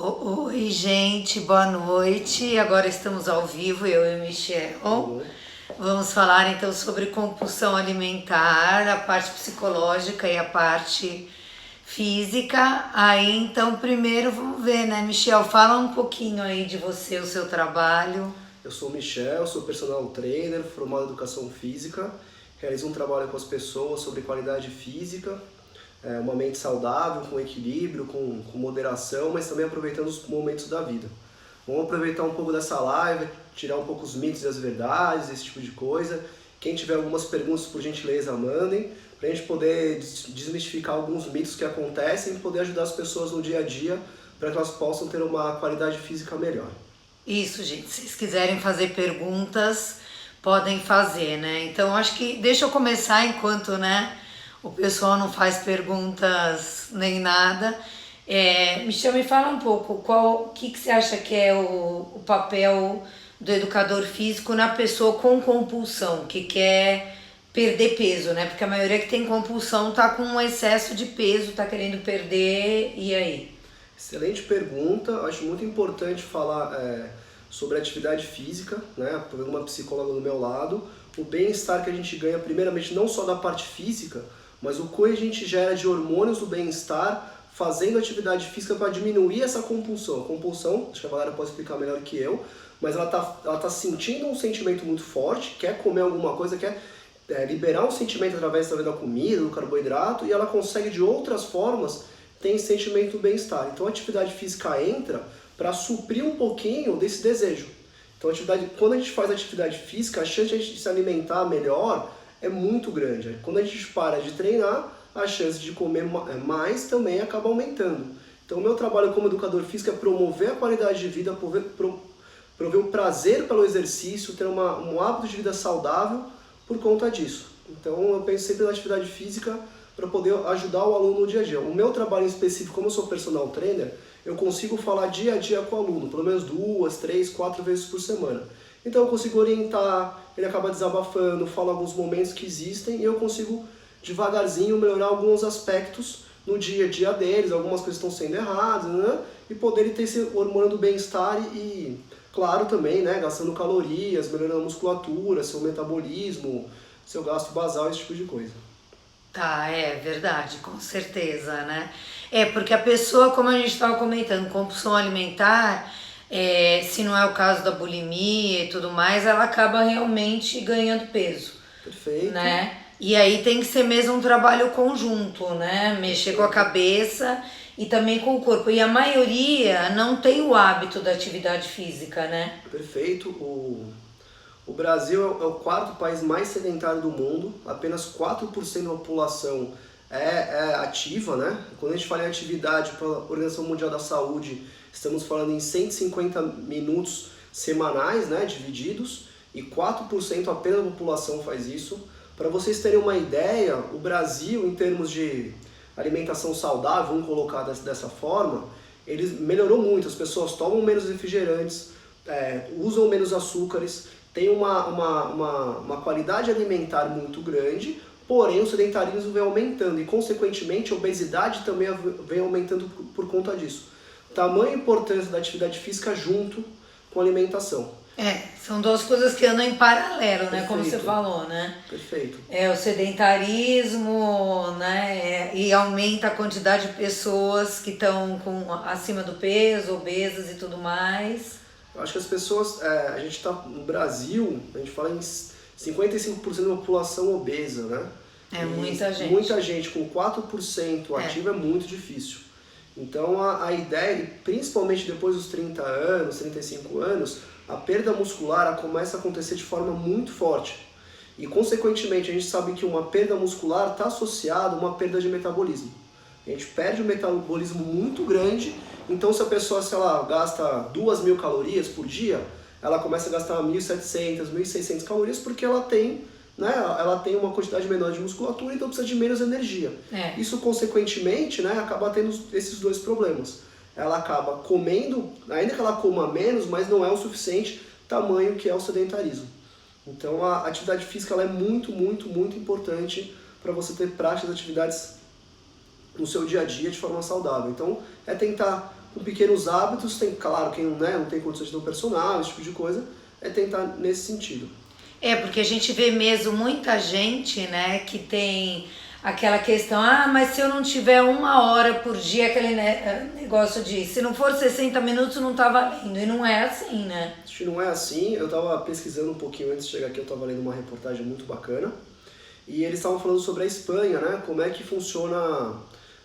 Oi, gente, boa noite. Agora estamos ao vivo, eu e o Michel. Vamos falar então sobre compulsão alimentar, a parte psicológica e a parte física. Aí então, primeiro vamos ver, né, Michel? Fala um pouquinho aí de você, o seu trabalho. Eu sou o Michel, sou personal trainer, formado em educação física. Realizo um trabalho com as pessoas sobre qualidade física, uma mente saudável, com equilíbrio, com moderação, mas também aproveitando os momentos da vida. Vamos aproveitar um pouco dessa live, tirar um pouco os mitos e as verdades, esse tipo de coisa. Quem tiver algumas perguntas, por gentileza, mandem, para a gente poder desmistificar alguns mitos que acontecem e poder ajudar as pessoas no dia a dia para que elas possam ter uma qualidade física melhor. Isso, gente. Se vocês quiserem fazer perguntas, podem fazer, né? Então, acho que deixa eu começar enquanto, né, o pessoal não faz perguntas nem nada. Michel, me fala um pouco, o que você acha que é o papel do educador físico na pessoa com compulsão, que quer perder peso, né? Porque a maioria que tem compulsão tá com um excesso de peso, tá querendo perder, e aí? Excelente pergunta, acho muito importante falar sobre atividade física, né? Por uma psicóloga do meu lado, o bem-estar que a gente ganha primeiramente não só da parte física, mas o que a gente gera de hormônios do bem-estar fazendo atividade física para diminuir essa compulsão. A compulsão, acho que a Valéria pode explicar melhor que eu, mas ela tá sentindo um sentimento muito forte, quer comer alguma coisa, quer liberar um sentimento através da comida, do carboidrato, e ela consegue de outras formas tem sentimento do bem-estar. Então a atividade física entra para suprir um pouquinho desse desejo. Então quando a gente faz atividade física, a chance de a gente se alimentar melhor é muito grande. Quando a gente para de treinar, a chance de comer mais também acaba aumentando. Então o meu trabalho como educador físico é promover a qualidade de vida, prover o prazer pelo exercício, ter um hábito de vida saudável por conta disso. Então eu penso sempre na atividade física para poder ajudar o aluno no dia a dia. O meu trabalho em específico, como eu sou personal trainer, eu consigo falar dia a dia com o aluno, pelo menos 2, 3, 4 vezes por semana. Então eu consigo orientar, ele acaba desabafando, fala alguns momentos que existem e eu consigo devagarzinho melhorar alguns aspectos no dia a dia deles, algumas coisas estão sendo erradas, né? E poder ele ter esse hormônio do bem-estar e, claro, também, né, gastando calorias, melhorando a musculatura, seu metabolismo, seu gasto basal, esse tipo de coisa. Tá, é verdade, com certeza, né? Porque a pessoa, como a gente estava comentando, compulsão alimentar, se não é o caso da bulimia e tudo mais, ela acaba realmente ganhando peso. Perfeito. Né? E aí tem que ser mesmo um trabalho conjunto, né? Mexer com a cabeça e também com o corpo. E a maioria não tem o hábito da atividade física, né? Perfeito. O Brasil é o quarto país mais sedentário do mundo, apenas 4% da população é ativa, né? Quando a gente fala em atividade pela Organização Mundial da Saúde, estamos falando em 150 minutos semanais, né, divididos, e 4% apenas da população faz isso. Para vocês terem uma ideia, o Brasil, em termos de alimentação saudável, vamos colocar dessa forma, ele melhorou muito, as pessoas tomam menos refrigerantes, usam menos açúcares, tem uma qualidade alimentar muito grande, porém o sedentarismo vem aumentando e, consequentemente, a obesidade também vem aumentando por conta disso. Tamanho e importância da atividade física junto com a alimentação. São duas coisas que andam em paralelo, né? Perfeito. Como você falou, né? Perfeito. O sedentarismo, né? E aumenta a quantidade de pessoas que estão acima do peso, obesas e tudo mais. Eu acho que as pessoas, a gente está no Brasil, a gente fala em 55% da população obesa, né? Muita gente. Muita gente, com 4% ativo é muito difícil. Então a ideia, principalmente depois dos 30 anos, 35 anos, a perda muscular começa a acontecer de forma muito forte. E, consequentemente, a gente sabe que uma perda muscular está associada a uma perda de metabolismo. A gente perde um metabolismo muito grande, então se a pessoa, sei lá, gasta 2.000 calorias por dia, ela começa a gastar 1.700, 1.600 calorias porque ela tem uma quantidade menor de musculatura, então precisa de menos energia. Isso, consequentemente, né, acaba tendo esses dois problemas. Ela acaba comendo, ainda que ela coma menos, mas não é o suficiente, tamanho que é o sedentarismo. Então a atividade física ela é muito, muito, muito importante para você ter práticas de atividades no seu dia a dia de forma saudável. Então tentar com pequenos hábitos, tem, claro, quem né, não tem condições de ter um personal, esse tipo de coisa, é tentar nesse sentido. Porque a gente vê mesmo muita gente, né, que tem aquela questão, mas se eu não tiver 1 hora por dia, aquele negócio de, se não for 60 minutos não tá valendo, e não é assim, né? Acho que não é assim, eu tava pesquisando um pouquinho antes de chegar aqui, eu tava lendo uma reportagem muito bacana, e eles estavam falando sobre a Espanha, né, como é que funciona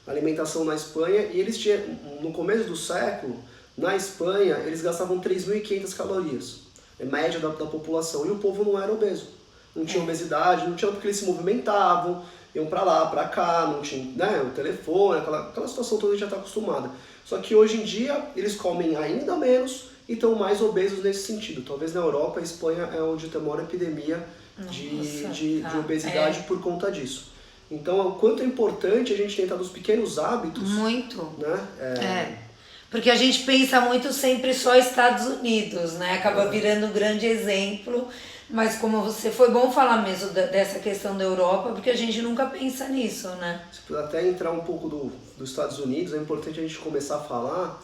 a alimentação na Espanha, e eles tinham, no começo do século, na Espanha, eles gastavam 3.500 calorias, média da população, e o povo não era obeso, não tinha obesidade, não tinha porque eles se movimentavam, iam pra lá, pra cá, não tinha né, o telefone, aquela situação toda que já está acostumada. Só que hoje em dia eles comem ainda menos e estão mais obesos nesse sentido. Talvez na Europa, a Espanha é onde tem a maior epidemia de obesidade por conta disso. Então, o quanto é importante a gente tentar dos pequenos hábitos. Muito. Né? Porque a gente pensa muito sempre só Estados Unidos, né? Acaba virando um grande exemplo. Mas como foi bom falar mesmo dessa questão da Europa, porque a gente nunca pensa nisso, né? Se puder até entrar um pouco dos Estados Unidos, é importante a gente começar a falar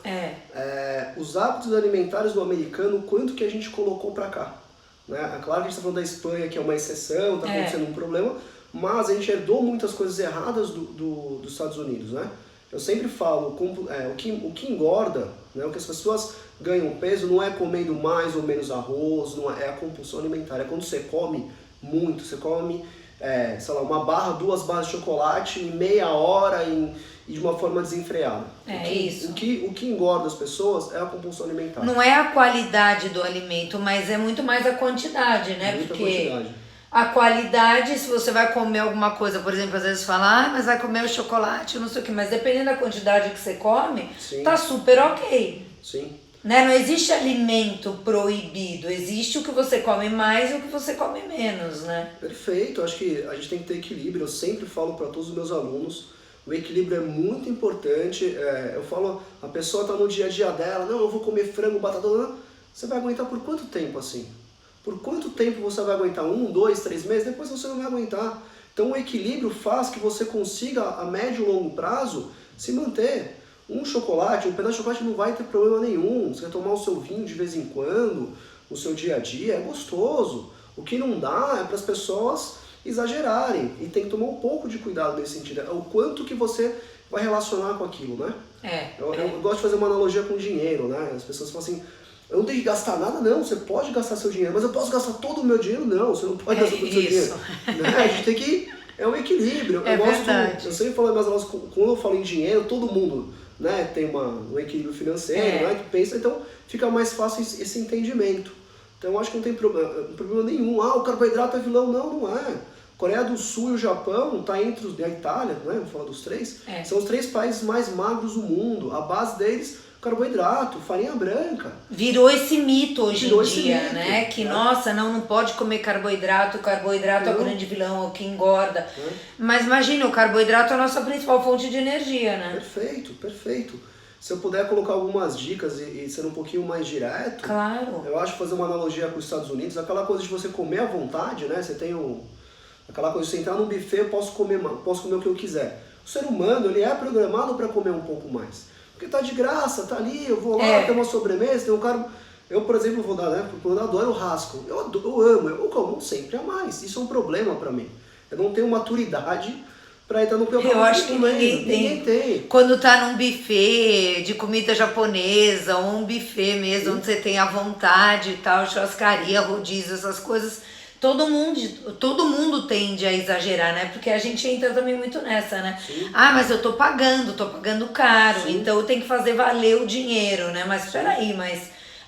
os hábitos alimentares do americano, quanto que a gente colocou para cá. Né? É claro que a gente está falando da Espanha, que é uma exceção, está acontecendo um problema, mas a gente herdou muitas coisas erradas dos Estados Unidos, né? Eu sempre falo, o que engorda, né, o que as pessoas ganham peso não é comendo mais ou menos arroz, não é a compulsão alimentar, é quando você come muito, você come, sei lá, uma barra, 2 barras de chocolate em meia hora e de uma forma desenfreada. Isso. O que engorda as pessoas é a compulsão alimentar. Não é a qualidade do alimento, mas é muito mais a quantidade, né? Muita quantidade. A qualidade, se você vai comer alguma coisa, por exemplo, às vezes fala, mas vai comer o chocolate, não sei o que, mas dependendo da quantidade que você come, tá super ok. Sim. Né? Não existe alimento proibido, existe o que você come mais e o que você come menos, né? Perfeito, acho que a gente tem que ter equilíbrio, eu sempre falo para todos os meus alunos, o equilíbrio é muito importante, eu falo, a pessoa está no dia a dia dela, não, eu vou comer frango, batata, você vai aguentar por quanto tempo assim? Por quanto tempo você vai aguentar? 1, 2, 3 meses? Depois você não vai aguentar. Então o equilíbrio faz que você consiga, a médio e longo prazo, se manter. Um pedaço de chocolate não vai ter problema nenhum. Você vai tomar o seu vinho de vez em quando, no seu dia a dia, é gostoso. O que não dá é para as pessoas exagerarem. E tem que tomar um pouco de cuidado nesse sentido. É o quanto que você vai relacionar com aquilo, né? Eu gosto de fazer uma analogia com dinheiro, né? As pessoas falam assim, eu não tenho que gastar nada, não, você pode gastar seu dinheiro, mas eu posso gastar todo o meu dinheiro? Não, você não pode gastar todo o seu dinheiro. Né? A gente tem que... É um equilíbrio. Verdade. Eu sempre falo nas aulas, quando eu falo em dinheiro, todo mundo né, tem um equilíbrio financeiro, né, que pensa, então fica mais fácil esse entendimento. Então eu acho que não tem problema nenhum. O carboidrato é vilão. Não é. Coreia do Sul e o Japão tá entre a Itália, né, vamos falar dos 3, são os 3 países mais magros do mundo. A base deles... carboidrato, farinha branca. Virou esse mito hoje em dia, né? Que, nossa, não pode comer carboidrato, é o grande vilão, é o que engorda. Mas imagina, o carboidrato é a nossa principal fonte de energia, né? Perfeito. Se eu puder colocar algumas dicas e ser um pouquinho mais direto, claro. Eu acho fazer uma analogia com os Estados Unidos, aquela coisa de você comer à vontade, né? Você tem aquela coisa de você entrar num buffet, posso comer o que eu quiser. O ser humano, ele é programado para comer um pouco mais. Porque tá de graça, tá ali, eu vou lá, tem uma sobremesa, tem um cara... Eu, por exemplo, vou dar, né? Porque eu adoro o rasco. Eu amo, eu como sempre a mais. Isso é um problema pra mim. Eu não tenho maturidade pra entrar no Eu acho que ninguém tem. Quando tá num buffet de comida japonesa, ou um buffet mesmo, onde você tem à vontade e tal, churrascaria, rodízio, essas coisas... Todo mundo tende a exagerar, né? Porque a gente entra também muito nessa, né? Sim. Mas eu tô pagando caro, então eu tenho que fazer valer o dinheiro, né? Mas peraí,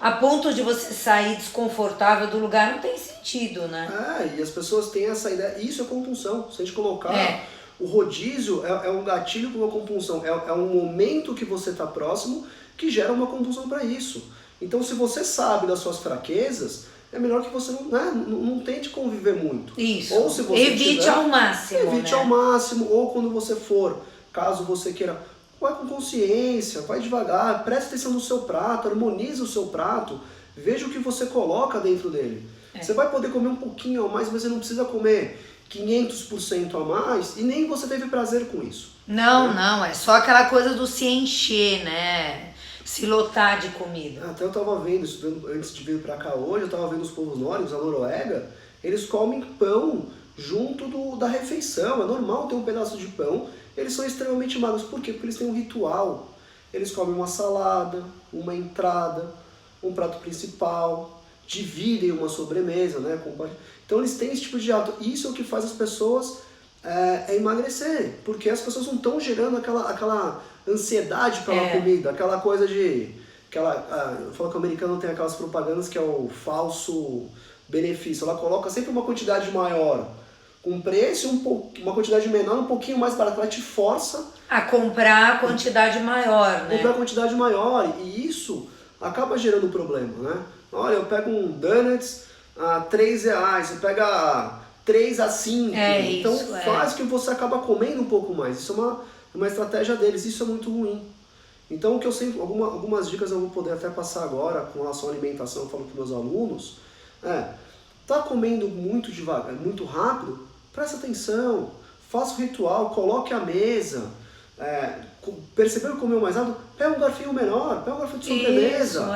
a ponto de você sair desconfortável do lugar não tem sentido, né? E as pessoas têm essa ideia, isso é compulsão. Se a gente colocar, o rodízio é um gatilho para uma compulsão, é um momento que você tá próximo que gera uma compulsão para isso. Então se você sabe das suas fraquezas, é melhor que você não tente conviver muito. Isso. Ou se você evite ao máximo. Evite ao máximo, ou quando você for, caso você queira, vai com consciência, vai devagar, preste atenção no seu prato, harmonize o seu prato, veja o que você coloca dentro dele. Você vai poder comer um pouquinho a mais, mas você não precisa comer 500% a mais e nem você teve prazer com isso. Não, é só aquela coisa do se encher, né? se lotar de comida. Até eu tava vendo, estudando, antes de vir para cá hoje, eu tava vendo os povos nórdicos, a Noruega, eles comem pão junto da refeição. É normal ter um pedaço de pão. Eles são extremamente magros. Por quê? Porque eles têm um ritual. Eles comem uma salada, uma entrada, um prato principal, dividem uma sobremesa, né? Então eles têm esse tipo de hábito. Isso é o que faz as pessoas emagrecerem, porque as pessoas não estão gerando aquela ansiedade pela comida, aquela coisa de... eu falo que o americano tem aquelas propagandas que é o falso benefício. Ela coloca sempre uma quantidade maior com preço, uma quantidade menor, um pouquinho mais barata. Ela te força a comprar a quantidade maior, né? Comprar a quantidade maior, e isso acaba gerando problema, né? Olha, eu pego um donuts a R$3, você pega 3 a 5, então faz que você acaba comendo um pouco mais. Isso é uma estratégia deles, isso é muito ruim. Então o que eu sempre, algumas dicas eu vou poder até passar agora com relação à alimentação, eu falo para meus alunos, tá comendo muito devagar, muito rápido, presta atenção, faça o ritual, coloque a mesa, percebeu que comeu mais rápido, pega um garfinho menor, pega um garfinho de sobremesa.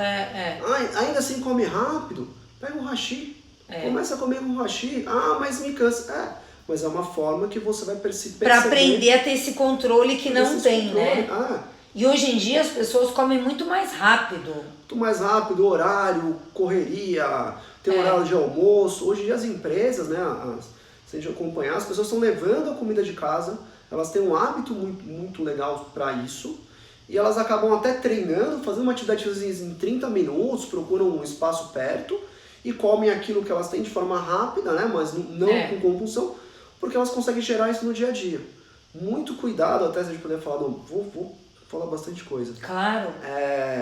Ainda assim come rápido, pega um hashi, começa a comer um hashi, mas me cansa. Mas é uma forma que você vai perceber. Para aprender a ter esse controle que não tem, né? E hoje em dia as pessoas comem muito mais rápido. Muito mais rápido, horário, correria, tem horário de almoço. Hoje em dia as empresas, né, se a gente acompanhar, as pessoas estão levando a comida de casa, elas têm um hábito muito, muito legal para isso, e elas acabam até treinando, fazendo uma atividade em 30 minutos, procuram um espaço perto e comem aquilo que elas têm de forma rápida, né, mas não com compulsão, porque elas conseguem gerar isso no dia a dia. Muito cuidado, até se a gente puder falar, vou falar bastante coisa. Claro.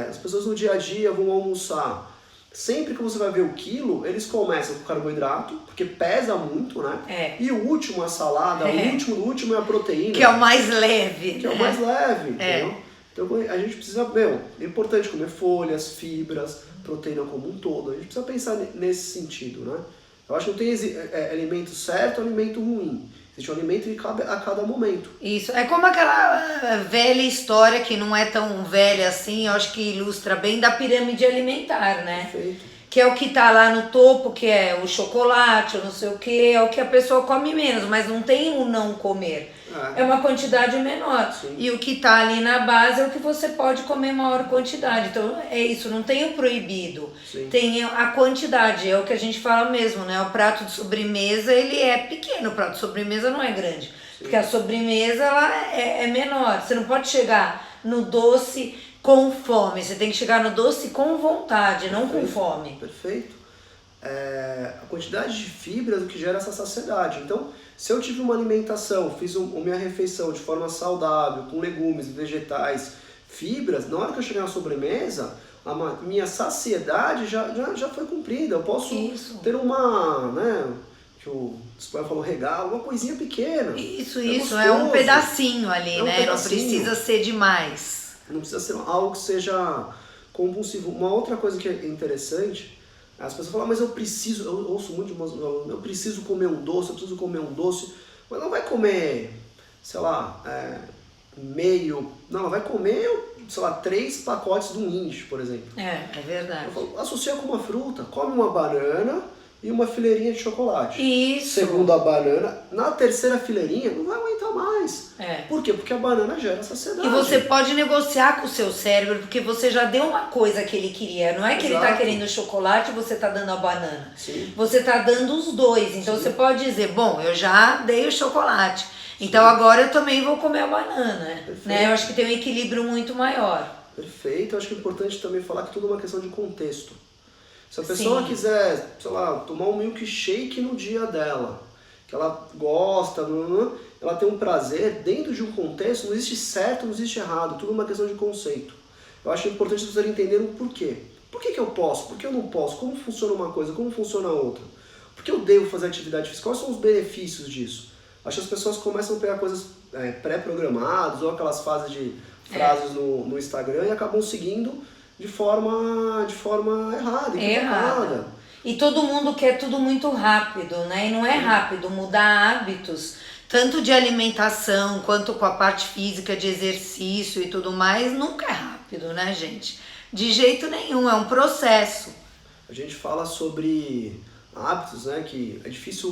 As pessoas no dia a dia vão almoçar. Sempre que você vai ver o quilo, eles começam com carboidrato, porque pesa muito, né? E o último, a salada, o último do último é a proteína. Que é o mais leve. Que é o mais leve, entendeu? Então a gente precisa, é importante comer folhas, fibras, proteína como um todo. A gente precisa pensar nesse sentido, né? Eu acho que não tem alimento certo ou alimento ruim. Existe um alimento que cabe a cada momento. Isso, é como aquela velha história, que não é tão velha assim, eu acho que ilustra bem, da pirâmide alimentar, né? Perfeito. Que é o que tá lá no topo, que é o chocolate, ou não sei o que, é o que a pessoa come menos, mas não tem o não comer. É uma quantidade menor. Sim. E o que tá ali na base é o que você pode comer maior quantidade. Então é isso, não tem o proibido. Sim. Tem a quantidade, é o que a gente fala mesmo, né? O prato de sobremesa, ele é pequeno, o prato de sobremesa não é grande. Sim. Porque a sobremesa, ela é menor. Você não pode chegar no doce com fome, você tem que chegar no doce com vontade, não com fome. Perfeito. A quantidade de fibras é o que gera essa saciedade. Então, se eu tive uma alimentação, fiz a minha refeição de forma saudável, com legumes, vegetais, fibras, na hora que eu chegar na sobremesa, a minha saciedade já foi cumprida. Eu posso ter uma, né, que o espanhol falou, regalo, uma coisinha pequena. Isso, é um pedacinho ali, né? Pedacinho. Não precisa ser demais. Não precisa ser algo que seja compulsivo. Uma outra coisa que é interessante, as pessoas falam, mas eu ouço muito de meus alunos, eu preciso comer um doce, mas não vai comer, sei lá, não vai comer, sei lá, 3 pacotes do Indy, por exemplo. É verdade. Eu falo, associa com uma fruta, come uma banana e uma fileirinha de chocolate. Isso. Segunda banana, na terceira fileirinha não vai aguentar mais. Por quê? Porque a banana gera saciedade. E você pode negociar com o seu cérebro, porque você já deu uma coisa que ele queria. Não é que ele tá querendo chocolate e você tá dando a banana. Sim. Você tá dando os dois. Então você pode dizer, bom, eu já dei o chocolate, então agora eu também vou comer a banana. Né? Eu acho que tem um equilíbrio muito maior. Perfeito. Eu acho que é importante também falar que tudo é uma questão de contexto. Se a pessoa quiser, sei lá, tomar um milkshake no dia dela, que ela gosta, ela tem um prazer, dentro de um contexto, não existe certo, não existe errado, tudo é uma questão de conceito. Eu acho importante vocês entenderem o porquê. Por que eu posso? Por que eu não posso? Como funciona uma coisa? Como funciona a outra? Por que eu devo fazer atividade física? Quais são os benefícios disso? Acho que as pessoas começam a pegar coisas pré-programadas ou aquelas frases no Instagram e acabam seguindo de forma errada, equivocada. E todo mundo quer tudo muito rápido, né? E não é rápido. Mudar hábitos tanto de alimentação quanto com a parte física de exercício e tudo mais, nunca é rápido, né, gente? De jeito nenhum, é um processo. A gente fala sobre hábitos, né, que é difícil,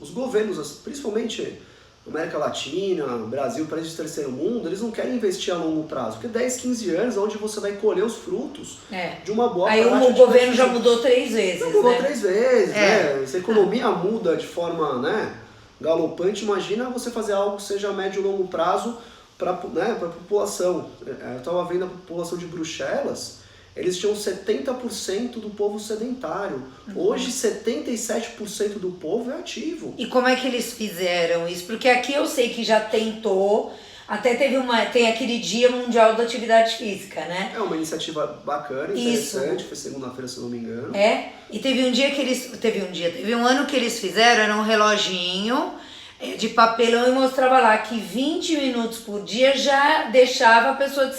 os governos, principalmente América Latina, Brasil, países de terceiro mundo, eles não querem investir a longo prazo, porque 10, 15 anos é onde você vai colher os frutos de uma boa prática. Aí o governo já mudou 3 vezes, já mudou 3 vezes, né? Se a economia muda de forma, né, galopante, imagina você fazer algo que seja a médio e longo prazo para, né, a população. Eu estava vendo a população de Bruxelas, eles tinham 70% do povo sedentário. Hoje, 77% do povo é ativo. E como é que eles fizeram isso? Porque aqui eu sei que já tentou, até tem aquele Dia Mundial da Atividade Física, né? É uma iniciativa bacana, interessante, foi segunda-feira, se não me engano. E teve um ano que eles fizeram, era um reloginho de papelão e mostrava lá que 20 minutos por dia já deixava a pessoa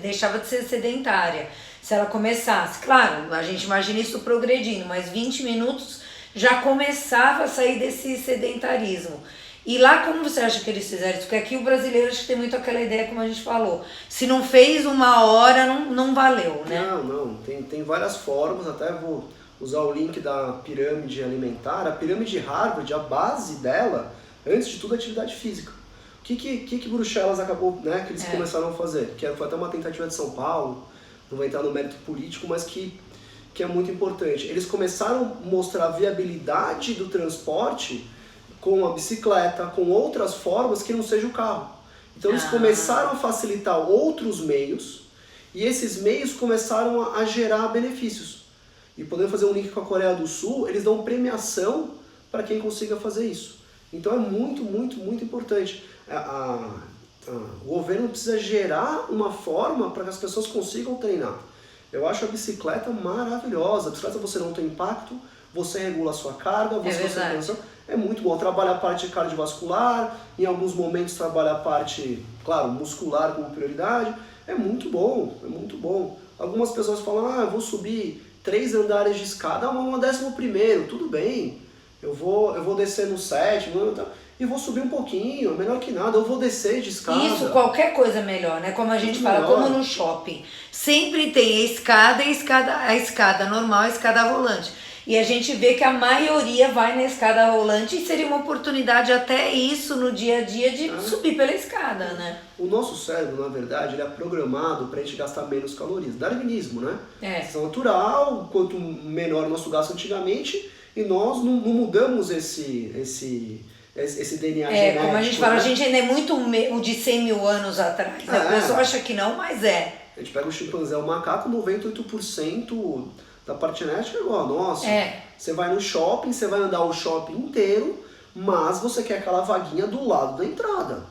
deixava de ser sedentária. Se ela começasse, claro, a gente imagina isso progredindo, mas 20 minutos já começava a sair desse sedentarismo. E lá, como você acha que eles fizeram isso? Porque aqui o brasileiro acho que tem muito aquela ideia, como a gente falou, se não fez 1 hora, não valeu, né? Não, tem várias formas, até vou usar o link da pirâmide alimentar. A pirâmide Harvard, a base dela, antes de tudo, é atividade física. O que Bruxelas acabou, né, que eles começaram a fazer? Que foi até uma tentativa de São Paulo, não vai entrar no mérito político, mas que é muito importante. Eles começaram a mostrar a viabilidade do transporte com a bicicleta, com outras formas que não seja o carro. Então eles começaram a facilitar outros meios, e esses meios começaram a gerar benefícios. E podendo fazer um link com a Coreia do Sul, eles dão premiação para quem consiga fazer isso. Então é muito, muito, muito importante. O governo precisa gerar uma forma para que as pessoas consigam treinar. Eu acho a bicicleta maravilhosa. A bicicleta você não tem impacto, você regula a sua carga, é muito bom. Trabalha a parte cardiovascular, em alguns momentos trabalha a parte, claro, muscular como prioridade. É muito bom, é muito bom. Algumas pessoas falam, eu vou subir 3 andares de escada, uma 11º, tudo bem. Eu vou descer no 7º e vou subir um pouquinho, é melhor que nada, eu vou descer de escada. Isso, qualquer coisa é melhor, né? Como a gente fala, como no shopping. Sempre tem a escada normal, a escada rolante. E a gente vê que a maioria vai na escada rolante e seria uma oportunidade até isso no dia a dia de subir pela escada, né? O nosso cérebro, na verdade, ele é programado para a gente gastar menos calorias. Darwinismo, né? É natural, quanto menor o nosso gasto antigamente, e nós não mudamos esse DNA genético. Como a gente fala, a gente ainda é muito o de 100 mil anos atrás. Né? O pessoal acha que não, mas é. A gente pega o chimpanzé, o macaco, 98% da parte genética é igual a nossa. Você vai no shopping, você vai andar o shopping inteiro, mas você quer aquela vaguinha do lado da entrada.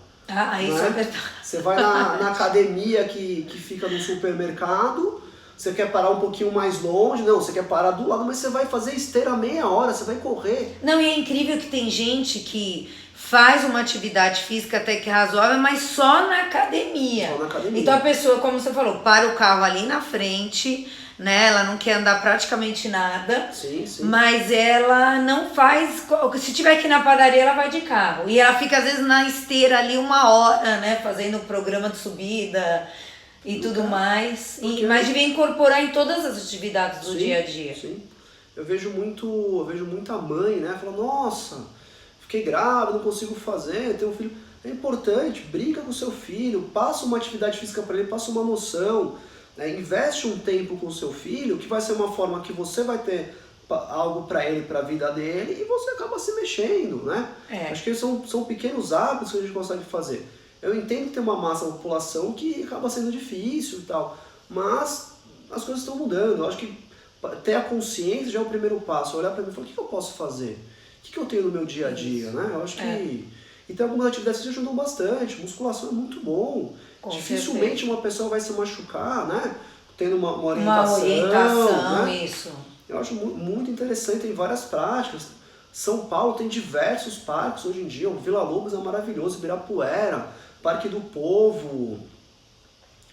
Isso é verdade. Você vai na academia que fica no supermercado, você quer parar um pouquinho mais longe, não, você quer parar do lado, mas você vai fazer esteira meia hora, você vai correr. Não, e é incrível que tem gente que faz uma atividade física até que razoável, mas só na academia. Só na academia. Então a pessoa, como você falou, para o carro ali na frente, né? Ela não quer andar praticamente nada, sim. Mas ela não faz. Se tiver que ir na padaria, ela vai de carro. E ela fica, às vezes, na esteira ali 1 hora, né? Fazendo o programa de subida e tudo mais. Mas devia incorporar em todas as atividades do dia a dia. Sim. Eu vejo muita mãe, né? Fala, nossa, fiquei grávida, não consigo fazer, tenho um filho. É importante, brinca com o seu filho, passa uma atividade física para ele, passa uma noção. Investe um tempo com o seu filho, que vai ser uma forma que você vai ter algo para ele, para a vida dele, e você acaba se mexendo, né? Acho que são pequenos hábitos que a gente consegue fazer. Eu entendo que tem uma massa da população que acaba sendo difícil e tal, mas as coisas estão mudando. Eu acho que ter a consciência já é o primeiro passo. Olhar para mim e falar, o que eu posso fazer? O que eu tenho no meu dia a dia, né? Eu acho que... E tem algumas atividades que ajudam bastante. Musculação é muito bom. Dificilmente uma pessoa vai se machucar, né? Tendo uma orientação. Uma orientação, né? Isso. Eu acho muito interessante, tem várias práticas. São Paulo tem diversos parques hoje em dia. O Vila Lobos é maravilhoso, Ibirapuera, Parque do Povo,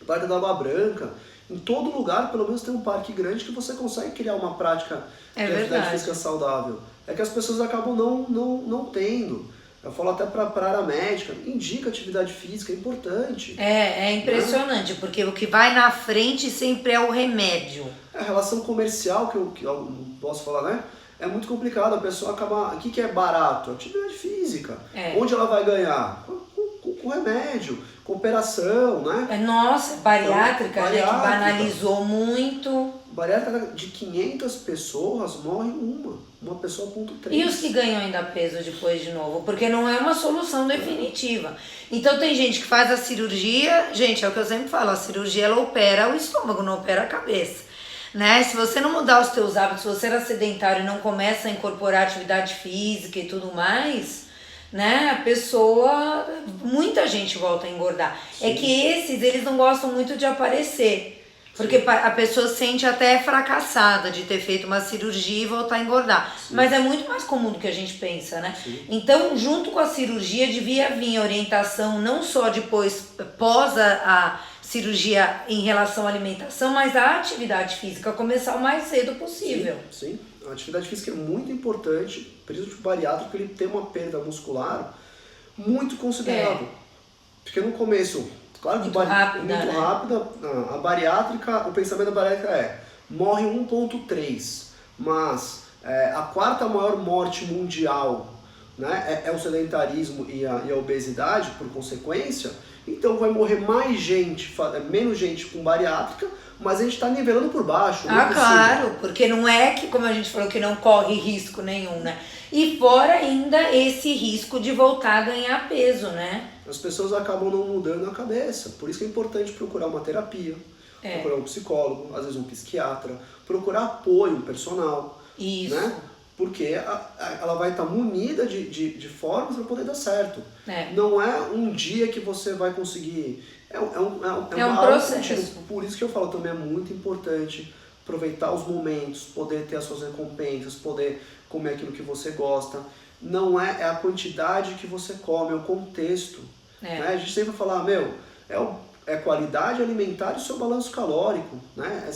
Parque da Água Branca. Em todo lugar, pelo menos, tem um parque grande que você consegue criar uma prática de atividade física saudável. É que as pessoas acabam não tendo. Eu falo até para a área médica, indica atividade física, é importante. É impressionante, porque o que vai na frente sempre é o remédio. A relação comercial, que eu posso falar, né? É muito complicado, a pessoa acaba... O que é barato? Atividade física. Onde ela vai ganhar? Com remédio, com operação, né? Nossa, bariátrica, então, né? Que banalizou muito. Bariátrica de 500 pessoas morre uma pessoa 0,3. E os que ganham ainda peso depois de novo? Porque não é uma solução definitiva. Então tem gente que faz a cirurgia, gente, é o que eu sempre falo, a cirurgia ela opera o estômago, não opera a cabeça. Né? Se você não mudar os teus hábitos, se você era sedentário e não começa a incorporar atividade física e tudo mais, né? A pessoa, muita gente volta a engordar. Sim. É que eles não gostam muito de aparecer. Porque sim, a pessoa se sente até fracassada de ter feito uma cirurgia e voltar a engordar. Sim. Mas é muito mais comum do que a gente pensa, né? Sim. Então, junto com a cirurgia, devia vir a orientação não só depois, pós a cirurgia em relação à alimentação, mas a atividade física começar o mais cedo possível. Sim, sim. A atividade física é muito importante, principalmente o bariátrico, ele tem uma perda muscular muito considerável. Porque no começo... Claro que muito rápida, a bariátrica, o pensamento da bariátrica é, morre 1,3, mas a quarta maior morte mundial, né, é o sedentarismo e a obesidade, por consequência, então vai morrer menos gente com bariátrica, mas a gente está nivelando por baixo. Claro, porque não é que, como a gente falou, que não corre risco nenhum, né? E fora ainda esse risco de voltar a ganhar peso, né? As pessoas acabam não mudando a cabeça. Por isso que é importante procurar uma terapia, procurar um psicólogo, às vezes um psiquiatra, procurar apoio personal. Isso. Né? Porque ela vai estar munida de formas para poder dar certo. Não é um dia que você vai conseguir... É um processo. Por isso que eu falo também é muito importante aproveitar os momentos, poder ter as suas recompensas, poder comer aquilo que você gosta. Não é a quantidade que você come, é o contexto. Né? A gente sempre fala, é qualidade alimentar e o seu balanço calórico. Né?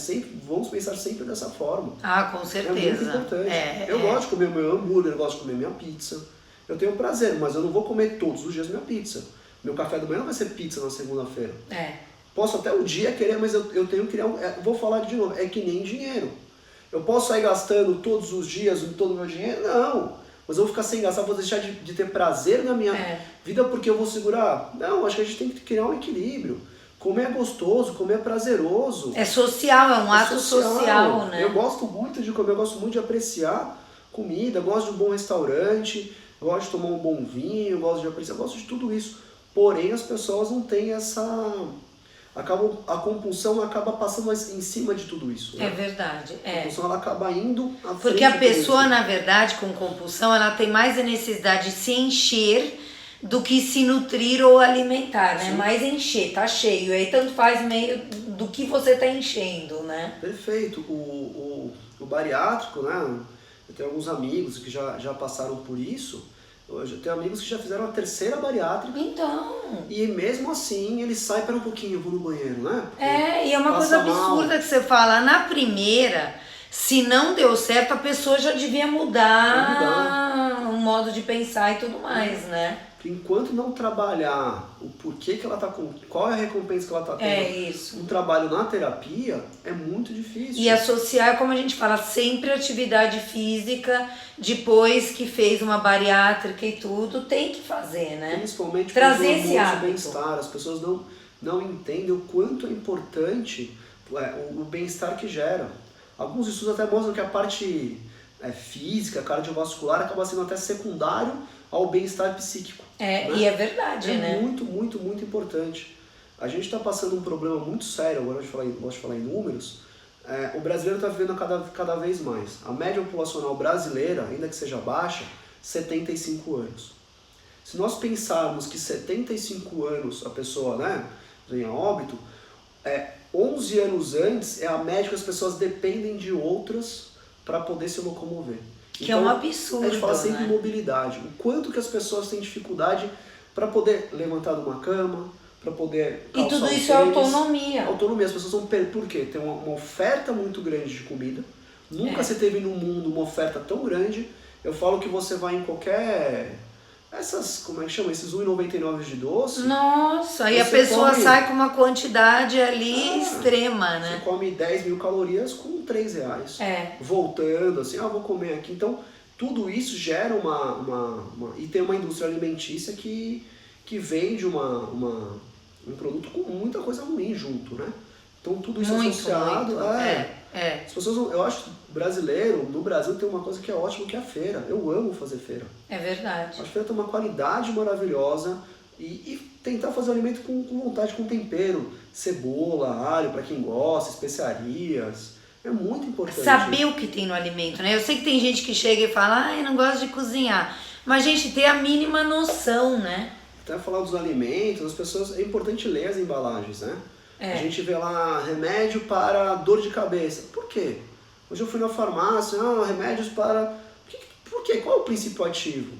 Vamos pensar sempre dessa forma. Com certeza. É muito importante. Eu gosto de comer meu hambúrguer, eu gosto de comer minha pizza. Eu tenho prazer, mas eu não vou comer todos os dias minha pizza. Meu café da manhã não vai ser pizza na segunda-feira. Posso até um dia querer, mas eu tenho que criar vou falar de novo, é que nem dinheiro. Eu posso sair gastando todos os dias todo o meu dinheiro? Não. Mas eu vou ficar sem gastar, vou deixar de ter prazer na minha vida porque eu vou segurar? Não, acho que a gente tem que criar um equilíbrio. Comer é gostoso, comer é prazeroso. É social, é um ato social, né? Eu gosto muito de comer, eu gosto muito de apreciar comida, eu gosto de um bom restaurante, eu gosto de tomar um bom vinho, eu gosto de apreciar, eu gosto de tudo isso. Porém, as pessoas não têm a compulsão acaba passando em cima de tudo isso. Né? É verdade. A compulsão ela acaba indo à frente. Porque a pessoa, na verdade, com compulsão, ela tem mais a necessidade de se encher do que se nutrir ou alimentar, né? Sim. Mais encher, tá cheio. Aí tanto faz meio do que você tá enchendo, né? Perfeito. O bariátrico, né? Eu tenho alguns amigos que já passaram por isso. Eu tenho amigos que já fizeram a terceira bariátrica. Então. E mesmo assim, ele sai para um pouquinho, eu vou no banheiro, né? E é uma coisa absurda que você fala. Na primeira, se não deu certo, a pessoa já devia mudar o modo de pensar e tudo mais, né? Enquanto não trabalhar o porquê que ela tá com... Qual é a recompensa que ela tá tendo? Isso. Um trabalho na terapia é muito difícil. E associar, como a gente fala, sempre atividade física, depois que fez uma bariátrica e tudo, tem que fazer, né? Principalmente trazer esse hábito. Bem-estar. As pessoas não entendem o quanto é importante o bem-estar que gera. Alguns estudos até mostram que a parte física, cardiovascular, acaba sendo até secundário ao bem-estar psíquico. Né? E é verdade, né? É muito, muito, muito importante. A gente está passando um problema muito sério, agora eu gosto de falar em números. O brasileiro está vivendo cada vez mais. A média populacional brasileira, ainda que seja baixa, 75 anos. Se nós pensarmos que 75 anos a pessoa, né, vem a óbito, 11 anos antes é a média que as pessoas dependem de outras para poder se locomover. Que então, é um absurdo, a gente fala sempre mobilidade. O quanto que as pessoas têm dificuldade para poder levantar de uma cama, para poder calçar. E tudo isso é autonomia. Autonomia. As pessoas vão... Por quê? Tem uma oferta muito grande de comida. Nunca se teve no mundo uma oferta tão grande. Eu falo que você vai em qualquer essas, como é que chama? Esses 1,99 de doce. Nossa, e a Você pessoa come- sai com uma quantidade ali extrema, Você né? come 10 mil calorias com 3 reais. É. Voltando, assim, vou comer aqui. Então, tudo isso gera e tem uma indústria alimentícia que vende um produto com muita coisa ruim junto, né? Então, tudo isso Muito, associado... muito. As pessoas, eu acho que brasileiro, no Brasil tem uma coisa que é ótima, que é a feira. Eu amo fazer feira. É verdade. Acho que a feira tem uma qualidade maravilhosa e tentar fazer o alimento com vontade, com tempero. Cebola, alho, para quem gosta, especiarias. É muito importante. Saber o que tem no alimento, né? Eu sei que tem gente que chega e fala, eu não gosto de cozinhar. Mas, gente, ter a mínima noção, né? Até falar dos alimentos, as pessoas, é importante ler as embalagens, né? A gente vê lá remédio para dor de cabeça. Por quê? Hoje eu fui na farmácia, remédios para... Por quê? Qual é o princípio ativo?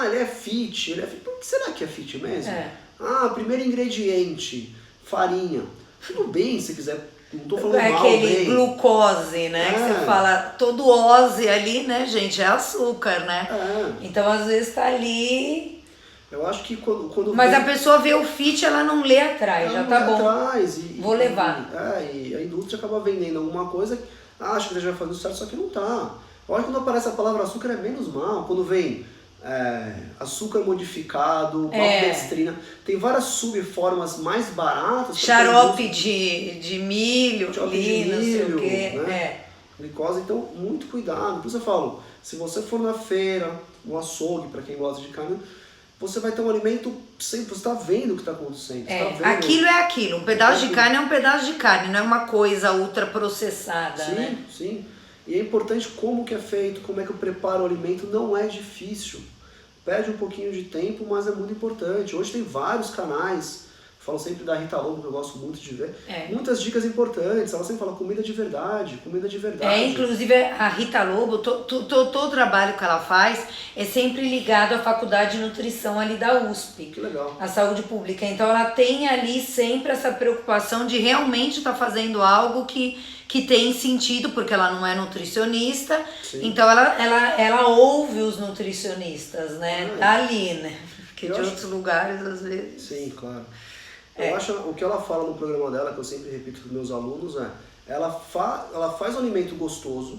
Ele é fit, Por que será que é fit mesmo? Primeiro ingrediente, farinha. Tudo bem se quiser, não tô falando mal, aquele bem. glucose, né? Que você fala, todo ose ali, né, gente, é açúcar, né? Então, às vezes tá ali... Eu acho que quando Mas a pessoa vê o fit, ela não lê atrás, já tá bom. Vou levar. E a indústria acaba vendendo alguma coisa, acha que já vai fazer certo, só que não tá. Olha, quando aparece a palavra açúcar é menos mal. Quando vem açúcar modificado, maltodextrina, tem várias subformas mais baratas. Xarope de milho, não sei o quê. Né? Glicose, então muito cuidado. Por isso eu falo, se você for na feira, no açougue, para quem gosta de carne, você vai ter um alimento sempre, você está vendo o que está acontecendo. Aquilo é aquilo, um pedaço de carne é um pedaço de carne, não é uma coisa ultra processada, né? Sim. E é importante como que é feito, como é que eu preparo o alimento, não é difícil. Perde um pouquinho de tempo, mas é muito importante. Hoje tem vários canais, falo sempre da Rita Lobo, que eu gosto muito de ver. Muitas dicas importantes, ela sempre fala comida de verdade. Inclusive a Rita Lobo, todo o trabalho que ela faz é sempre ligado à faculdade de nutrição ali da USP. Que legal. A saúde pública. Então ela tem ali sempre essa preocupação de realmente estar fazendo algo que tem sentido, porque ela não é nutricionista. Sim. Então ela ouve os nutricionistas, né? Tá ali, né? Porque de outros lugares, às vezes... Sim, claro. Eu acho, o que ela fala no programa dela, que eu sempre repito para os meus alunos, ela faz um alimento gostoso,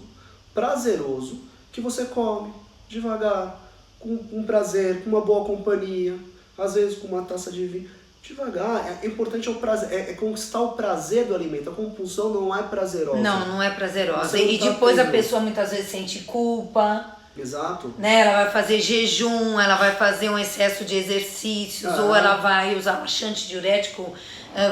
prazeroso, que você come devagar, com prazer, com uma boa companhia, às vezes com uma taça de vinho. Devagar, é importante o prazer, é conquistar o prazer do alimento. A compulsão não é prazerosa. Não é prazerosa. E depois a pessoa muitas vezes sente culpa. Exato. Né? Ela vai fazer jejum, ela vai fazer um excesso de exercícios, ou ela vai usar laxante diurético,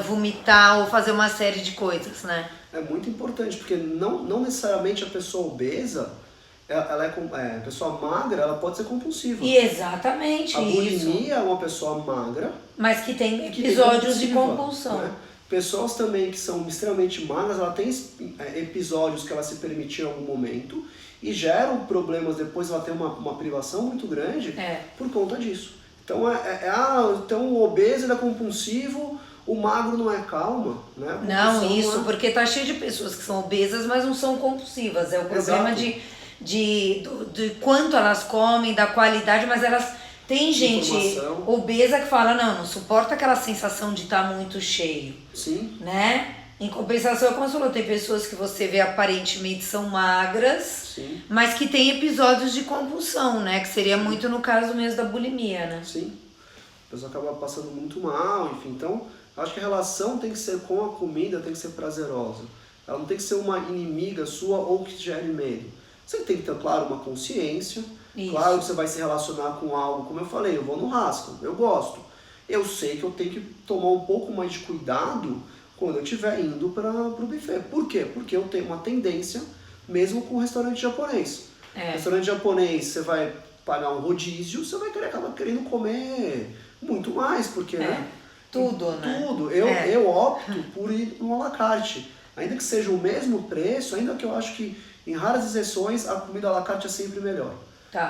vomitar, ou fazer uma série de coisas, né? É muito importante, porque não necessariamente a pessoa obesa, a pessoa magra, ela pode ser compulsiva. E exatamente a isso. bulimia é uma pessoa magra, mas que tem episódios de compulsão. Né? Pessoas também que são extremamente magras, ela tem episódios que ela se permitiu em algum momento e geram problemas depois, ela tem uma privação muito grande por conta disso. Então, então o obeso é compulsivo, o magro não é calma, né? Não, isso, porque tá cheio de pessoas que são obesas, mas não são compulsivas. É o problema de quanto elas comem, da qualidade, mas elas... Tem gente obesa que fala, não suporta aquela sensação de estar muito cheio. Sim. Né? Em compensação, como você falou, tem pessoas que você vê aparentemente são magras, mas que tem episódios de compulsão, né? Que seria muito no caso mesmo da bulimia, né? Sim. A pessoa acaba passando muito mal, enfim. Então, acho que a relação tem que ser com a comida, tem que ser prazerosa. Ela não tem que ser uma inimiga sua ou que gere medo. Você tem que ter, claro, uma consciência. Isso. Claro que você vai se relacionar com algo, como eu falei, eu vou no rasco, eu gosto. Eu sei que eu tenho que tomar um pouco mais de cuidado quando eu estiver indo para o buffet. Por quê? Porque eu tenho uma tendência, mesmo com o restaurante japonês. Restaurante japonês, você vai pagar um rodízio, você vai acabar querendo comer muito mais, porque... Tudo, né? Tudo. Eu opto por ir no à la carte. Ainda que seja o mesmo preço, ainda que eu acho que em raras exceções a comida à la carte é sempre melhor.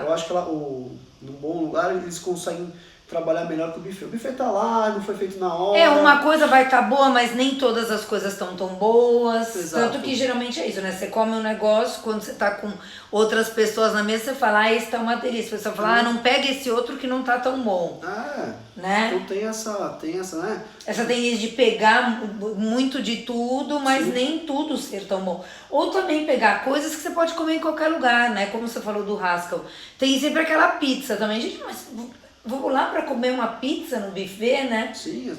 Eu acho que num bom lugar eles conseguem trabalhar melhor que o buffet. O buffet tá lá, não foi feito na hora. Uma coisa vai estar boa, mas nem todas as coisas estão tão boas. Exato. Tanto que geralmente é isso, né? Você come um negócio, quando você tá com outras pessoas na mesa, você fala, esse tá uma delícia. Você fala, não pega esse outro que não tá tão bom. Né? Então tem essa, né? Essa tendência de pegar muito de tudo, mas nem tudo ser tão bom. Ou também pegar coisas que você pode comer em qualquer lugar, né? Como você falou do Haskell. Tem sempre aquela pizza também. Gente, mas vou lá para comer uma pizza no buffet, né? Sim,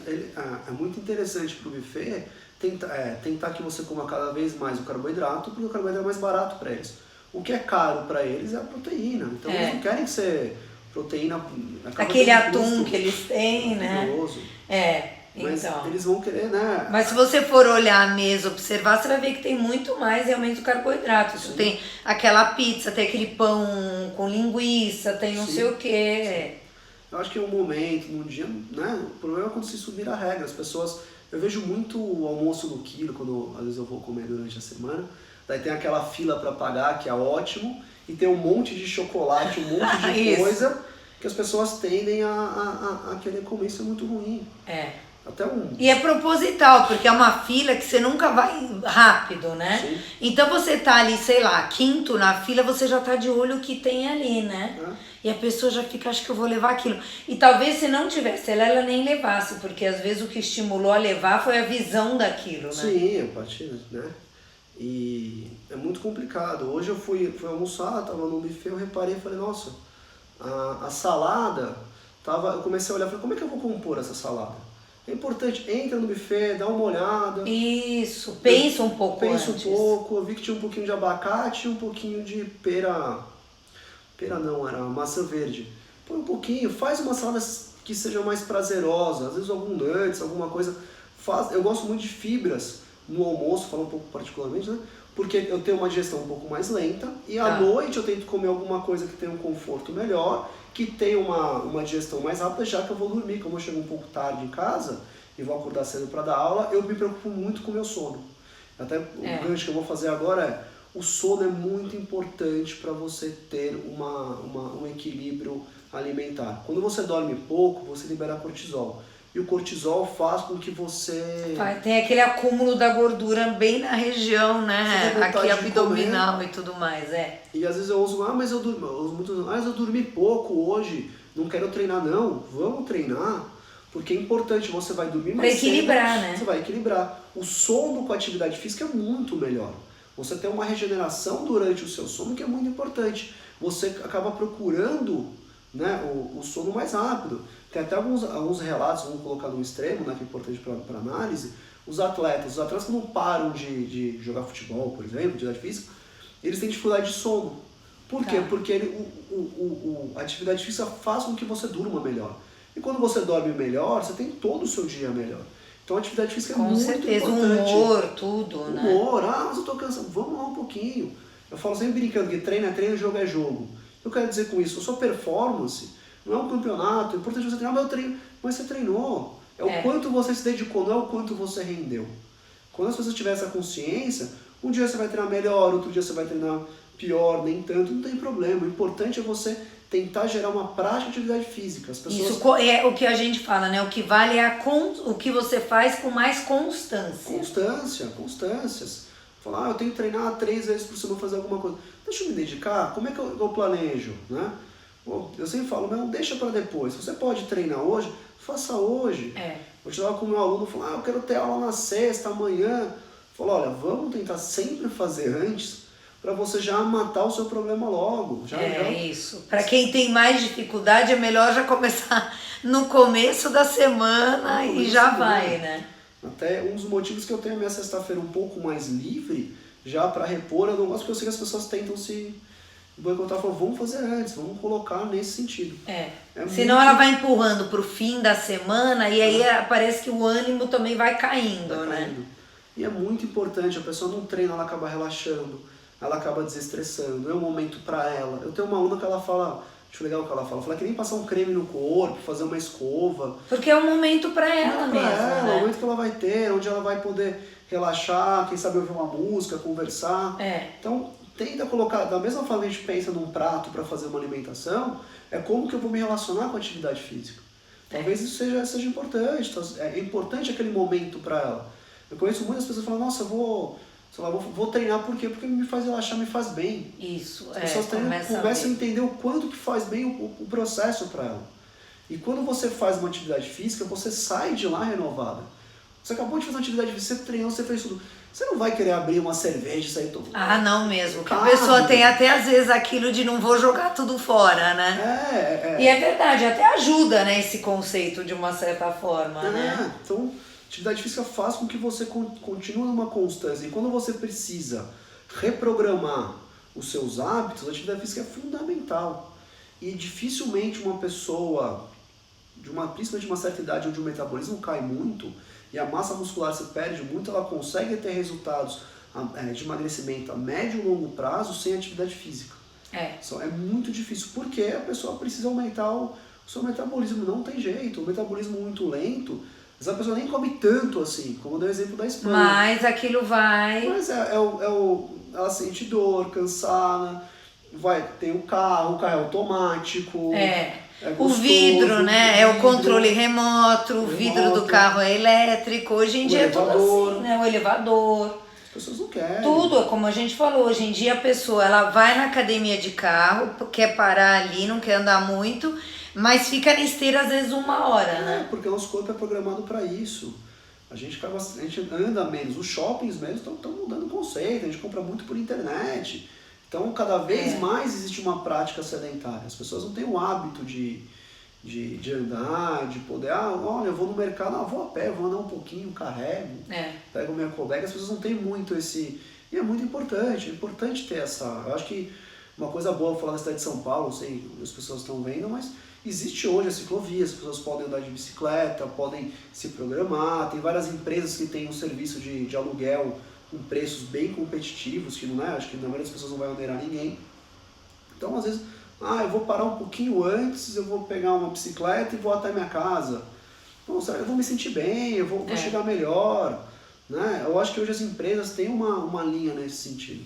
é muito interessante pro buffet tentar que você coma cada vez mais o carboidrato, porque o carboidrato é mais barato para eles. O que é caro para eles é a proteína. Então eles não querem que você... proteína... Aquele atum que eles têm, né? Mas então. eles vão querer, né? Mas se você for olhar a mesa, observar, você vai ver que tem muito mais realmente o carboidrato. Isso tem aquela pizza, tem aquele pão com linguiça, tem não sei o quê. Eu acho que é um momento, num dia, né? O problema é quando se subir a regra. As pessoas... Eu vejo muito o almoço no quilo, quando às vezes eu vou comer durante a semana. Daí tem aquela fila para pagar, que é ótimo. E tem um monte de chocolate, um monte de coisa que as pessoas tendem a querer comer. Isso é muito ruim. E é proposital, porque é uma fila que você nunca vai rápido, né? Sim. Então você tá ali, sei lá, quinto na fila, você já tá de olho o que tem ali, né? E a pessoa já fica, acho que eu vou levar aquilo. E talvez se não tivesse ela nem levasse, porque às vezes o que estimulou a levar foi a visão daquilo, né? Sim, a partir, né? E é muito complicado. Hoje eu fui almoçar, tava no buffet, eu reparei e falei, nossa, a salada, eu comecei a olhar e falei, como é que eu vou compor essa salada? É importante, entra no buffet, dá uma olhada. Isso, pensa um pouco Pensa antes. um pouco, eu vi que tinha um pouquinho de abacate e um pouquinho de pera não, era maçã verde. Põe um pouquinho, faz uma salada que seja mais prazerosa, às vezes algum nuts, alguma coisa. Eu gosto muito de fibras no almoço, falo um pouco particularmente, né? Porque eu tenho uma digestão um pouco mais lenta e à noite eu tento comer alguma coisa que tenha um conforto melhor, que tenha uma digestão mais rápida, já que eu vou dormir. Como eu chego um pouco tarde em casa e vou acordar cedo para dar aula, eu me preocupo muito com o meu sono. Até o gancho que eu vou fazer agora o sono é muito importante para você ter um equilíbrio alimentar. Quando você dorme pouco, você libera cortisol. E o cortisol faz com que você... Tem aquele acúmulo da gordura bem na região, né? Aqui abdominal e tudo mais, E às vezes eu uso, mas eu dormi pouco hoje, não quero treinar. Não, vamos treinar, porque é importante, você vai dormir mais cedo. Pra equilibrar, né? Você vai equilibrar. O sono com atividade física é muito melhor. Você tem uma regeneração durante o seu sono que é muito importante. Você acaba procurando, né, o sono mais rápido. Tem até alguns relatos, vamos colocar no extremo, né, que é importante para análise. Os atletas que não param de jogar futebol, por exemplo, atividade física, eles têm dificuldade de sono. Por quê? Porque a atividade física faz com que você durma melhor. E quando você dorme melhor, você tem todo o seu dia melhor. Então a atividade física é muito importante. Com certeza, humor, tudo, né? Humor, mas eu tô cansado, vamos lá um pouquinho. Eu falo sempre brincando que treino é treino, jogo é jogo. Eu quero dizer com isso, a sua performance não é um campeonato, é importante você treinar, mas eu treino. Mas você treinou. É o quanto você se dedicou, não é o quanto você rendeu. Quando as pessoas tiverem essa consciência, um dia você vai treinar melhor, outro dia você vai treinar pior, nem tanto, não tem problema. O importante é você tentar gerar uma prática de atividade física. As pessoas... Isso é o que a gente fala, né? O que vale é o que você faz com mais constância. Constâncias. Falar, eu tenho que treinar 3 vezes por semana, fazer alguma coisa. Deixa eu me dedicar, como é que eu planejo, né? Eu sempre falo, não, deixa para depois. Se você pode treinar hoje, faça hoje. Eu estava com o meu aluno, falou, eu quero ter aula na sexta, amanhã. Falou, olha, vamos tentar sempre fazer antes, para você já matar o seu problema logo. Isso. Para quem tem mais dificuldade, é melhor já começar no começo da semana e já vai, né? Até um dos motivos que eu tenho a minha sexta-feira um pouco mais livre, já para repor, eu não gosto, porque eu sei que as pessoas tentam se boicotar, falam, vamos fazer antes, vamos colocar nesse sentido. Senão ela vai empurrando pro fim da semana e aí parece que o ânimo também vai caindo, né? E é muito importante, a pessoa não treina, ela acaba relaxando, ela acaba desestressando, é um momento para ela. Eu tenho uma aluna que ela fala, acho legal o que ela fala que nem passar um creme no corpo, fazer uma escova. Porque é um momento para ela mesmo, né? É um momento que ela vai ter, onde ela vai poder relaxar, quem sabe ouvir uma música, conversar. Então, tenta colocar, da mesma forma que a gente pensa num prato para fazer uma alimentação, é como que eu vou me relacionar com a atividade física. Talvez isso seja importante, é importante aquele momento para ela. Eu conheço muitas pessoas que falam, nossa, eu vou, sei lá, vou treinar por quê? Porque me faz relaxar, me faz bem. Isso, As pessoas começam a entender o quanto que faz bem o processo para ela. E quando você faz uma atividade física, você sai de lá renovada. Você acabou de fazer uma atividade física, você treinou, você fez tudo. Você não vai querer abrir uma cerveja e sair todo. Ah, não mesmo. Que a pessoa tem até às vezes aquilo de não vou jogar tudo fora, né? E é verdade, até ajuda, né, esse conceito de uma certa forma, né? Então, atividade física faz com que você continue numa constância. E quando você precisa reprogramar os seus hábitos, a atividade física é fundamental. E dificilmente uma pessoa, principalmente de uma certa idade, onde o metabolismo cai muito e a massa muscular se perde muito, ela consegue ter resultados de emagrecimento a médio e longo prazo sem atividade física. É muito difícil, porque a pessoa precisa aumentar o seu metabolismo, não tem jeito. O metabolismo muito lento, mas a pessoa nem come tanto assim, como deu o exemplo da Espanha. Mas aquilo vai... Mas ela sente dor, cansada, tem o carro é automático. É gostoso, o vidro, né? É o controle remoto, o vidro do carro é elétrico. Hoje em dia é tudo assim, né? O elevador. As pessoas não querem. Tudo, como a gente falou, hoje em dia a pessoa ela vai na academia de carro, quer parar ali, não quer andar muito, mas fica na esteira às vezes 1 hora, né? Porque o nosso corpo é programado para isso. A gente anda menos. Os shoppings mesmo estão mudando o conceito, a gente compra muito por internet. Então, cada vez mais existe uma prática sedentária. As pessoas não têm o hábito de andar, de poder... olha, eu vou no mercado, vou a pé, vou andar um pouquinho, carrego, pego minha colega. As pessoas não têm muito esse... E é muito importante, ter essa... Eu acho que uma coisa boa falar da cidade de São Paulo, não sei se as pessoas estão vendo, mas existe hoje a ciclovia, as pessoas podem andar de bicicleta, podem se programar, tem várias empresas que têm um serviço de aluguel com preços bem competitivos, que não é, acho que na maioria das pessoas não vai onerar ninguém. Então, às vezes, eu vou parar um pouquinho antes, eu vou pegar uma bicicleta e vou até minha casa. Então, eu vou me sentir bem, eu vou chegar melhor, né? Eu acho que hoje as empresas têm uma linha nesse sentido.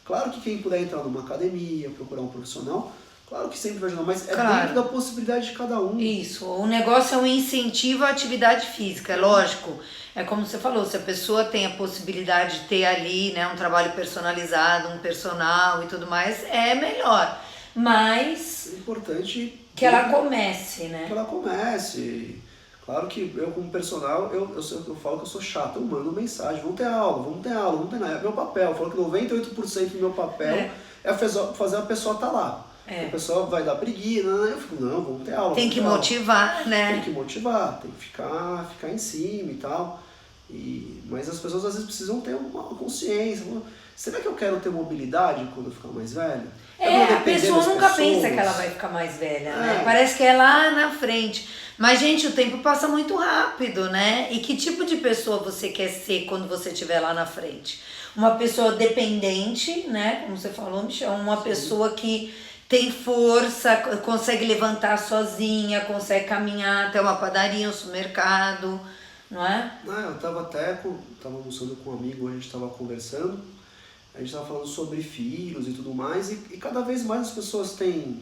Claro que quem puder entrar numa academia, procurar um profissional, claro que sempre vai ajudar, mas dentro da possibilidade de cada um. Isso, o negócio é um incentivo à atividade física, é lógico. É como você falou, se a pessoa tem a possibilidade de ter ali, né, um trabalho personalizado, um personal e tudo mais, é melhor. Mas é importante que ela comece, né? Que ela comece. Claro que eu como personal, eu falo que eu sou chato, eu mando mensagem, vamos ter aula, vamos ter nada. É meu papel, eu falo que 98% do meu papel é fazer a pessoa estar lá. A pessoa vai dar preguiça, eu fico, não, vamos ter aula. Tem que motivar, né? Tem que motivar, tem que ficar em cima e tal. Mas as pessoas às vezes precisam ter uma consciência. Será que eu quero ter mobilidade quando eu ficar mais velho? A pessoa nunca pensa que ela vai ficar mais velha, né? Parece que é lá na frente. Mas, gente, o tempo passa muito rápido, né? E que tipo de pessoa você quer ser quando você estiver lá na frente? Uma pessoa dependente, né? Como você falou, Michel, uma pessoa que tem força, consegue levantar sozinha, consegue caminhar até uma padaria, um supermercado, não é? Eu tava almoçando com um amigo, a gente estava conversando, a gente estava falando sobre filhos e tudo mais, e cada vez mais as pessoas têm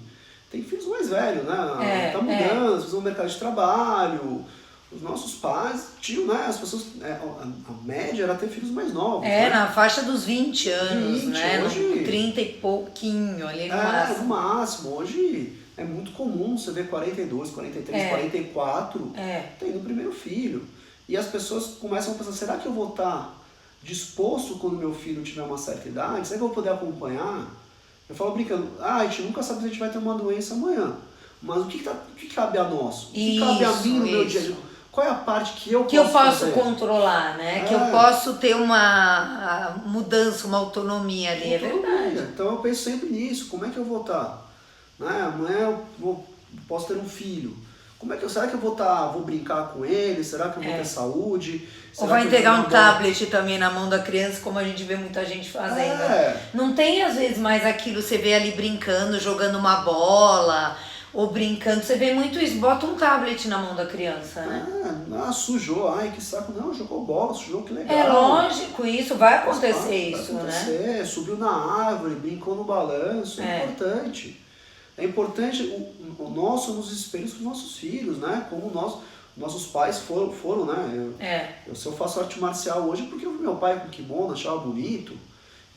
filhos mais velhos, né? Tá mudando, as pessoas no mercado de trabalho, os nossos pais tinham, né? As pessoas, a média era ter filhos mais novos. Na faixa dos 20 anos, 20, né? Hoje, 30 e pouquinho ali no máximo. No máximo. Hoje é muito comum você ver 42, 43, 44 tendo o primeiro filho. E as pessoas começam a pensar, será que eu vou estar disposto quando meu filho tiver uma certa idade? Será que eu vou poder acompanhar? Eu falo brincando, a gente nunca sabe se a gente vai ter uma doença amanhã. Mas o que cabe a nós? O que cabe a mim no meu dia a dia? Qual é a parte que eu posso fazer? Controlar, né? Que eu posso ter uma mudança, uma autonomia ali, é verdade. Então eu penso sempre nisso, como é que eu vou estar? Né? Amanhã eu posso ter um filho. Será que eu vou brincar com ele? Será que eu vou ter saúde? Ou vai entregar um tablet também na mão da criança, como a gente vê muita gente fazendo. Não tem às vezes mais aquilo, você vê ali brincando, jogando uma bola, ou brincando, você vê muito isso, bota um tablet na mão da criança, né? Sujou, ai que saco, não, jogou bola, sujou, que legal. É lógico, isso vai acontecer, né? Subiu na árvore, brincou no balanço, é importante. importante, nós somos espelhos dos nossos filhos, né? Como nossos pais foram, né? Se eu faço arte marcial hoje é porque eu vi meu pai com kimono, achava bonito.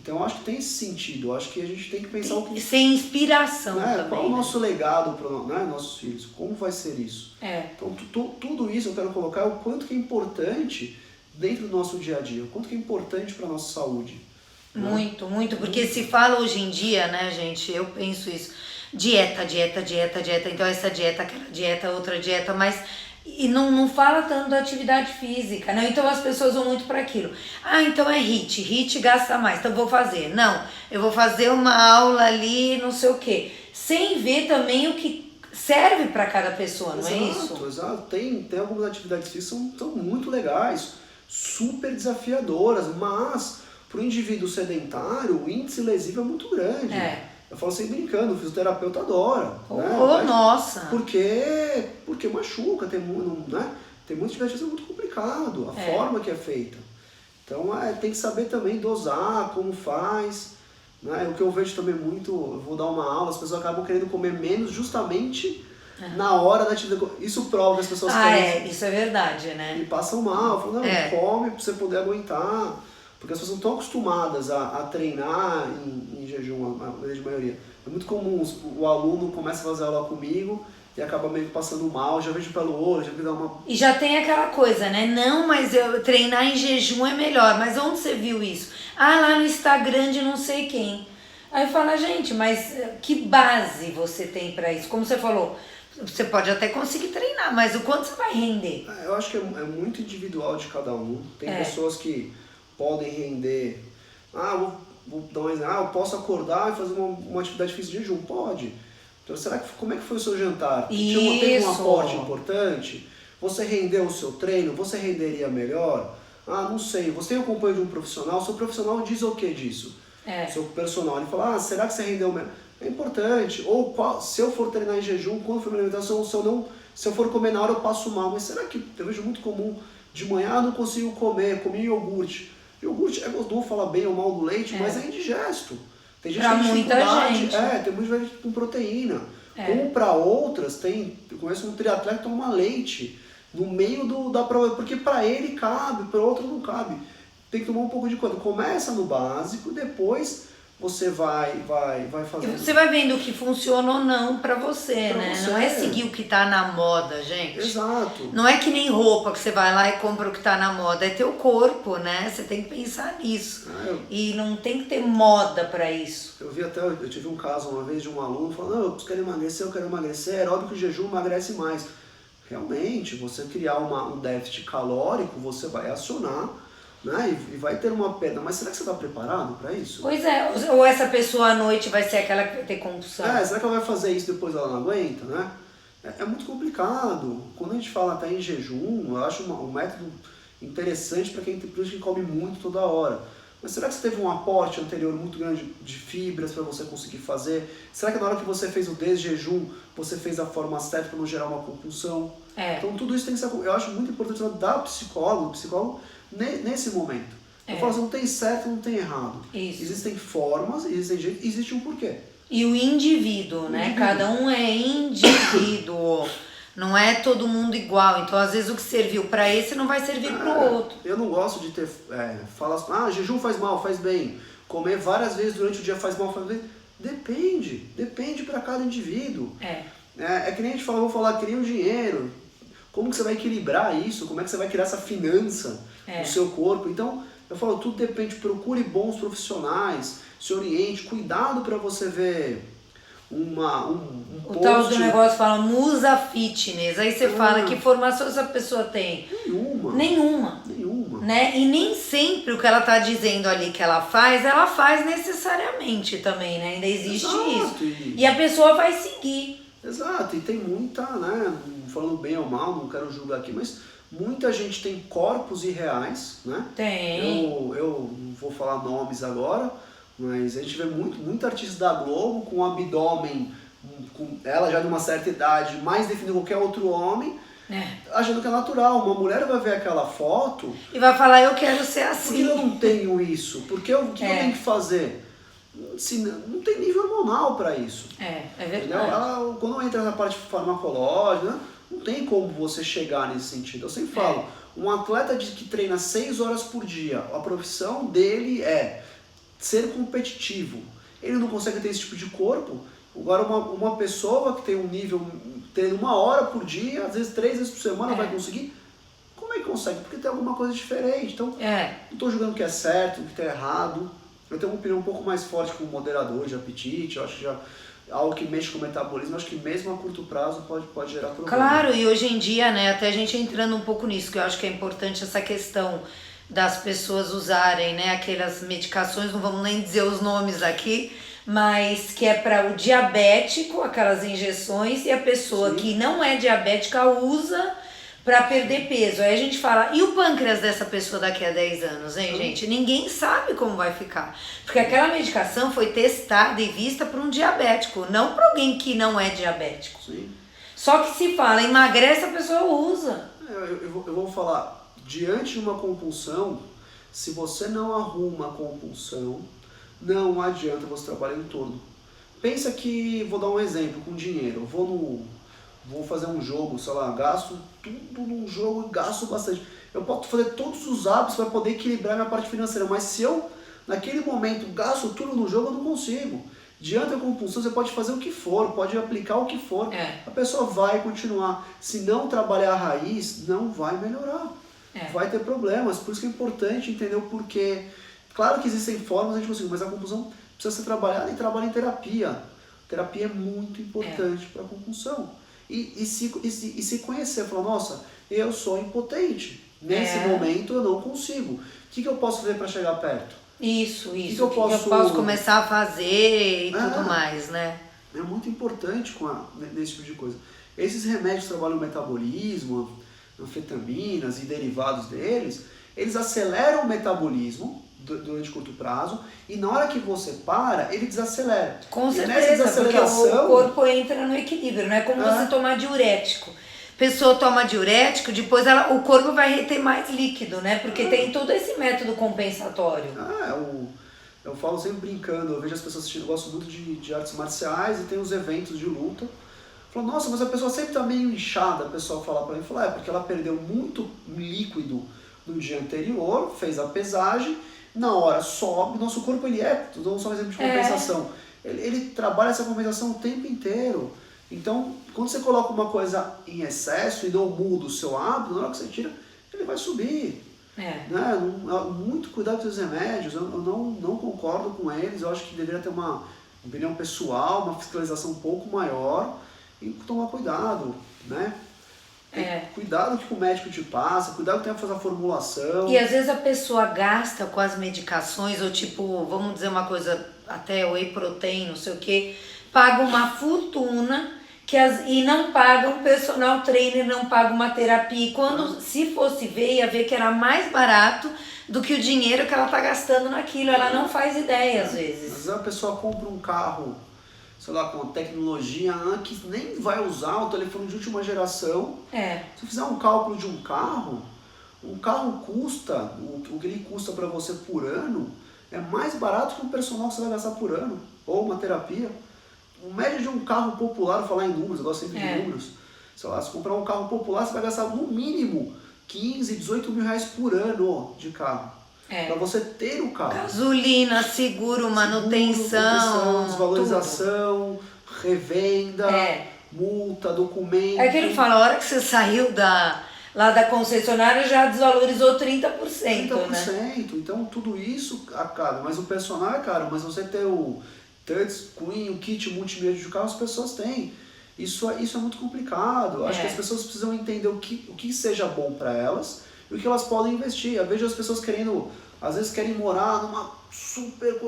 Então eu acho que tem esse sentido, eu acho que a gente tem que pensar o que... Sem inspiração, né? também. Qual é o nosso legado para, né, nossos filhos? Como vai ser isso? Então tudo isso eu quero colocar o quanto que é importante dentro do nosso dia a dia, o quanto que é importante para a nossa saúde. Muito, muito, porque se fala hoje em dia, né, gente, eu penso isso, dieta, então essa dieta, aquela dieta, outra dieta, mas e não fala tanto da atividade física, né? Então as pessoas vão muito para aquilo. Ah, então é HIIT gasta mais, então vou fazer. Não, eu vou fazer uma aula ali, não sei o quê, sem ver também o que serve para cada pessoa, não é isso? Exato, tem algumas atividades físicas que são muito legais, super desafiadoras, mas para o indivíduo sedentário o índice lesivo é muito grande. Eu falo sempre brincando, o fisioterapeuta adora. Nossa! Porque machuca, tem muito atividade física muito complicado, a forma que é feita. Então tem que saber também dosar, como faz. Né? O que eu vejo também muito, eu vou dar uma aula, as pessoas acabam querendo comer menos justamente na hora da atividade. Isso prova que as pessoas querem. Isso é verdade, né? E passam mal, falam, não, come pra você poder aguentar. Porque as pessoas não estão acostumadas a treinar em jejum, a grande maioria. É muito comum o aluno começa a fazer aula comigo e acaba meio que passando mal, já vejo pelo olho, já dá uma... E já tem aquela coisa, né? Não, mas eu treinar em jejum é melhor. Mas onde você viu isso? Ah, lá no Instagram de não sei quem. Aí fala, gente, mas que base você tem pra isso? Como você falou, você pode até conseguir treinar, mas o quanto você vai render? Eu acho que é muito individual de cada um. Tem pessoas que podem render... vou dar um exemplo. Eu posso acordar e fazer uma atividade física de jejum? Pode. Então, como é que foi o seu jantar? Teve um aporte importante? Você rendeu o seu treino? Você renderia melhor? Não sei. Você tem o apoio de um profissional? O seu profissional diz o que disso? O seu personal, ele fala, será que você rendeu melhor? É importante. Ou se eu for treinar em jejum, quando for minha alimentação, se eu for comer na hora eu passo mal. Mas será que, eu vejo muito comum, de manhã não consigo comer, comi iogurte. Iogurte é gostoso, falar bem ou mal do leite, mas é indigesto. Tem gente pra que tem muita gente. Tem muita gente com proteína. Como para outras, eu conheço um triatleta que toma leite no meio da prova, porque para ele cabe, para outro não cabe. Tem que tomar um pouco de conta. Começa no básico, depois você vai fazendo. Você vai vendo o que funciona ou não pra você, né? Não é seguir o que tá na moda, gente. Exato. Não é que nem roupa que você vai lá e compra o que tá na moda. É teu corpo, né? Você tem que pensar nisso. E não tem que ter moda pra isso. Eu tive um caso uma vez de um aluno falando, eu quero emagrecer, é óbvio que o jejum emagrece mais. Realmente, você criar um déficit calórico, você vai acionar, né? E vai ter uma perda. Mas será que você está preparado para isso? Pois é, ou essa pessoa à noite vai ser aquela que vai ter compulsão. Será que ela vai fazer isso depois ela não aguenta, né? É muito complicado. Quando a gente fala até em jejum, eu acho um método interessante para quem come muito toda hora. Mas será que você teve um aporte anterior muito grande de fibras para você conseguir fazer? Será que na hora que você fez o desjejum, você fez da forma certa para não gerar uma compulsão? Então tudo isso tem que ser... Eu acho muito importante dar o psicólogo nesse momento. Eu falo assim, não tem certo, não tem errado. Isso. Existem formas, existem jeitos, existe um porquê. E o indivíduo, né? Cada um é indivíduo. Não é todo mundo igual. Então, às vezes, o que serviu para esse não vai servir para o outro. Eu não gosto de falar jejum faz mal, faz bem. Comer várias vezes durante o dia faz mal, faz bem. Depende para cada indivíduo. É que nem a gente fala, vou falar que nem o dinheiro. Como que você vai equilibrar isso? Como é que você vai criar essa finança no seu corpo? Então, eu falo, tudo depende. Procure bons profissionais, se oriente, cuidado para você ver um post. Tal do negócio fala Musa Fitness. Aí você fala que formação essa pessoa tem? Nenhuma. Né? E nem sempre o que ela tá dizendo ali que ela faz necessariamente também, né? Ainda existe isso. E a pessoa vai seguir. Exato, e tem muita, né? Falando bem ou mal, não quero julgar aqui, mas muita gente tem corpos irreais, né? Tem. Eu não vou falar nomes agora, mas a gente vê muito artista da Globo com um abdômen, com ela já de uma certa idade, mais definido que qualquer outro homem, achando que é natural. Uma mulher vai ver aquela foto e vai falar, eu quero ser assim. Por que eu não tenho isso? O que eu tenho que fazer? não tem nível hormonal para isso. É Entendeu? verdade. Quando entra na parte farmacológica, né, não tem como você chegar nesse sentido. Eu sempre falo, um atleta que treina 6 horas por dia, a profissão dele é ser competitivo. Ele não consegue ter esse tipo de corpo. Agora, uma pessoa que tem um nível, treina 1 hora por dia, às vezes 3 vezes por semana, vai conseguir? Como é que consegue? Porque tem alguma coisa diferente. Então, não estou julgando o que é certo, o que é errado. Eu tenho uma opinião um pouco mais forte como moderador de apetite. Eu acho que já algo que mexe com o metabolismo, acho que mesmo a curto prazo pode gerar problema. Claro, e hoje em dia, né, até a gente entrando um pouco nisso, que eu acho que é importante essa questão das pessoas usarem, né, aquelas medicações, não vamos nem dizer os nomes aqui, mas que é para o diabético, aquelas injeções, e a pessoa que não é diabética usa para perder peso. Aí a gente fala, e o pâncreas dessa pessoa daqui a 10 anos, hein, gente? Ninguém sabe como vai ficar. Porque aquela medicação foi testada e vista para um diabético, não para alguém que não é diabético. Sim. Só que se fala, emagrece, a pessoa usa. Eu vou falar, diante de uma compulsão, se você não arruma a compulsão, não adianta você trabalhar em torno. Pensa que, vou dar um exemplo, com dinheiro. Vou fazer um jogo, sei lá, gasto tudo num jogo e gasto bastante. Eu posso fazer todos os hábitos para poder equilibrar minha parte financeira, mas se eu, naquele momento, gasto tudo no jogo, eu não consigo. Diante da compulsão, você pode fazer o que for, pode aplicar o que for, a pessoa vai continuar. Se não trabalhar a raiz, não vai melhorar. Vai ter problemas, por isso que é importante entender o porquê. Claro que existem formas de a gente conseguir, mas a compulsão precisa ser trabalhada e trabalha em terapia. Terapia é muito importante para a compulsão. E se conhecer, falar, nossa, eu sou impotente. Nesse momento eu não consigo. O que eu posso fazer para chegar perto? Isso. O que eu posso começar a fazer e tudo mais, né? É muito importante nesse tipo de coisa. Esses remédios que trabalham o metabolismo, anfetaminas e derivados deles, eles aceleram o metabolismo durante curto prazo, e na hora que você para, ele desacelera. Com certeza, nessa desaceleração, porque o corpo entra no equilíbrio, não é como você tomar diurético. Pessoa toma diurético, depois o corpo vai reter mais líquido, né? Porque tem todo esse método compensatório. Eu falo sempre brincando, eu vejo as pessoas assistindo, eu gosto muito de artes marciais e tem os eventos de luta. Falo, nossa, mas a pessoa sempre tá meio inchada, o pessoal fala pra mim, porque ela perdeu muito líquido no dia anterior, fez a pesagem, na hora sobe, nosso corpo não só um exemplo de compensação, ele trabalha essa compensação o tempo inteiro. Então, quando você coloca uma coisa em excesso e não muda o seu hábito, na hora que você tira, ele vai subir. Né? Muito cuidado com os remédios, eu não concordo com eles, eu acho que deveria ter uma opinião pessoal, uma fiscalização um pouco maior e tomar cuidado, né? Cuidado que o médico te passa, cuidado que tem que fazer a formulação. E às vezes a pessoa gasta com as medicações, ou tipo, vamos dizer uma coisa, até whey protein, não sei o que, paga uma fortuna e não paga um personal trainer, não paga uma terapia. E quando, se fosse ver, ia ver que era mais barato do que o dinheiro que ela tá gastando naquilo. Ela não faz ideia às vezes. Às vezes a pessoa compra um carro, sei lá, com tecnologia que nem vai usar, o telefone de última geração. Se fizer um cálculo de um carro custa, o que ele custa para você por ano, é mais barato que um personal que você vai gastar por ano, ou uma terapia. O médio de um carro popular, vou falar em números, eu gosto sempre de números, sei lá, se comprar um carro popular, você vai gastar no mínimo 15, 18 mil reais por ano de carro. Para você ter o carro. Gasolina, seguro, manutenção, desvalorização, revenda, multa, documento. É que ele fala, a hora que você saiu lá da concessionária já desvalorizou 30%, 30%, né? Então tudo isso acaba. Mas o personal é caro, mas você ter o touchscreen, o kit multimídia de carro, as pessoas têm. Isso é muito complicado. Acho que as pessoas precisam entender o que seja bom para elas e o que elas podem investir. Eu vejo as pessoas às vezes querem morar numa super...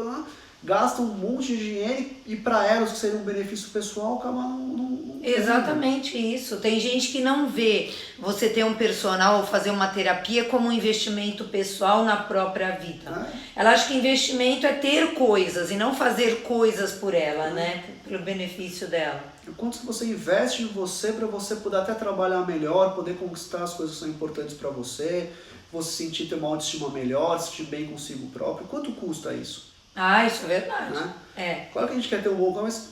gastam um monte de dinheiro e para elas, que seria um benefício pessoal, acaba não Exatamente isso. Tem gente que não vê você ter um personal ou fazer uma terapia como um investimento pessoal na própria vida. Ela acha que investimento é ter coisas e não fazer coisas por ela, né? Pelo benefício dela. O quanto que você investe em você para você poder até trabalhar melhor, poder conquistar as coisas que são importantes para você sentir ter uma autoestima melhor, se sentir bem consigo próprio. Quanto custa isso? Ah, isso é verdade. Né? É. Claro que a gente quer ter um bom carro, mas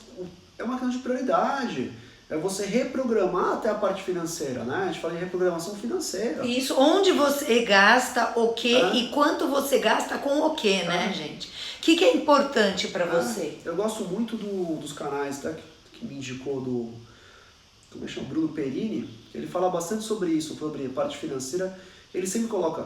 é uma questão de prioridade. É você reprogramar até a parte financeira, né? A gente fala de reprogramação financeira. Isso, onde você gasta o quê É. e quanto você gasta com o quê, né, gente? O que é importante para você? Eu gosto muito dos canais, tá? Que me indicou como é que chama? Bruno Perini. Ele fala bastante sobre isso, sobre a parte financeira. Ele sempre coloca,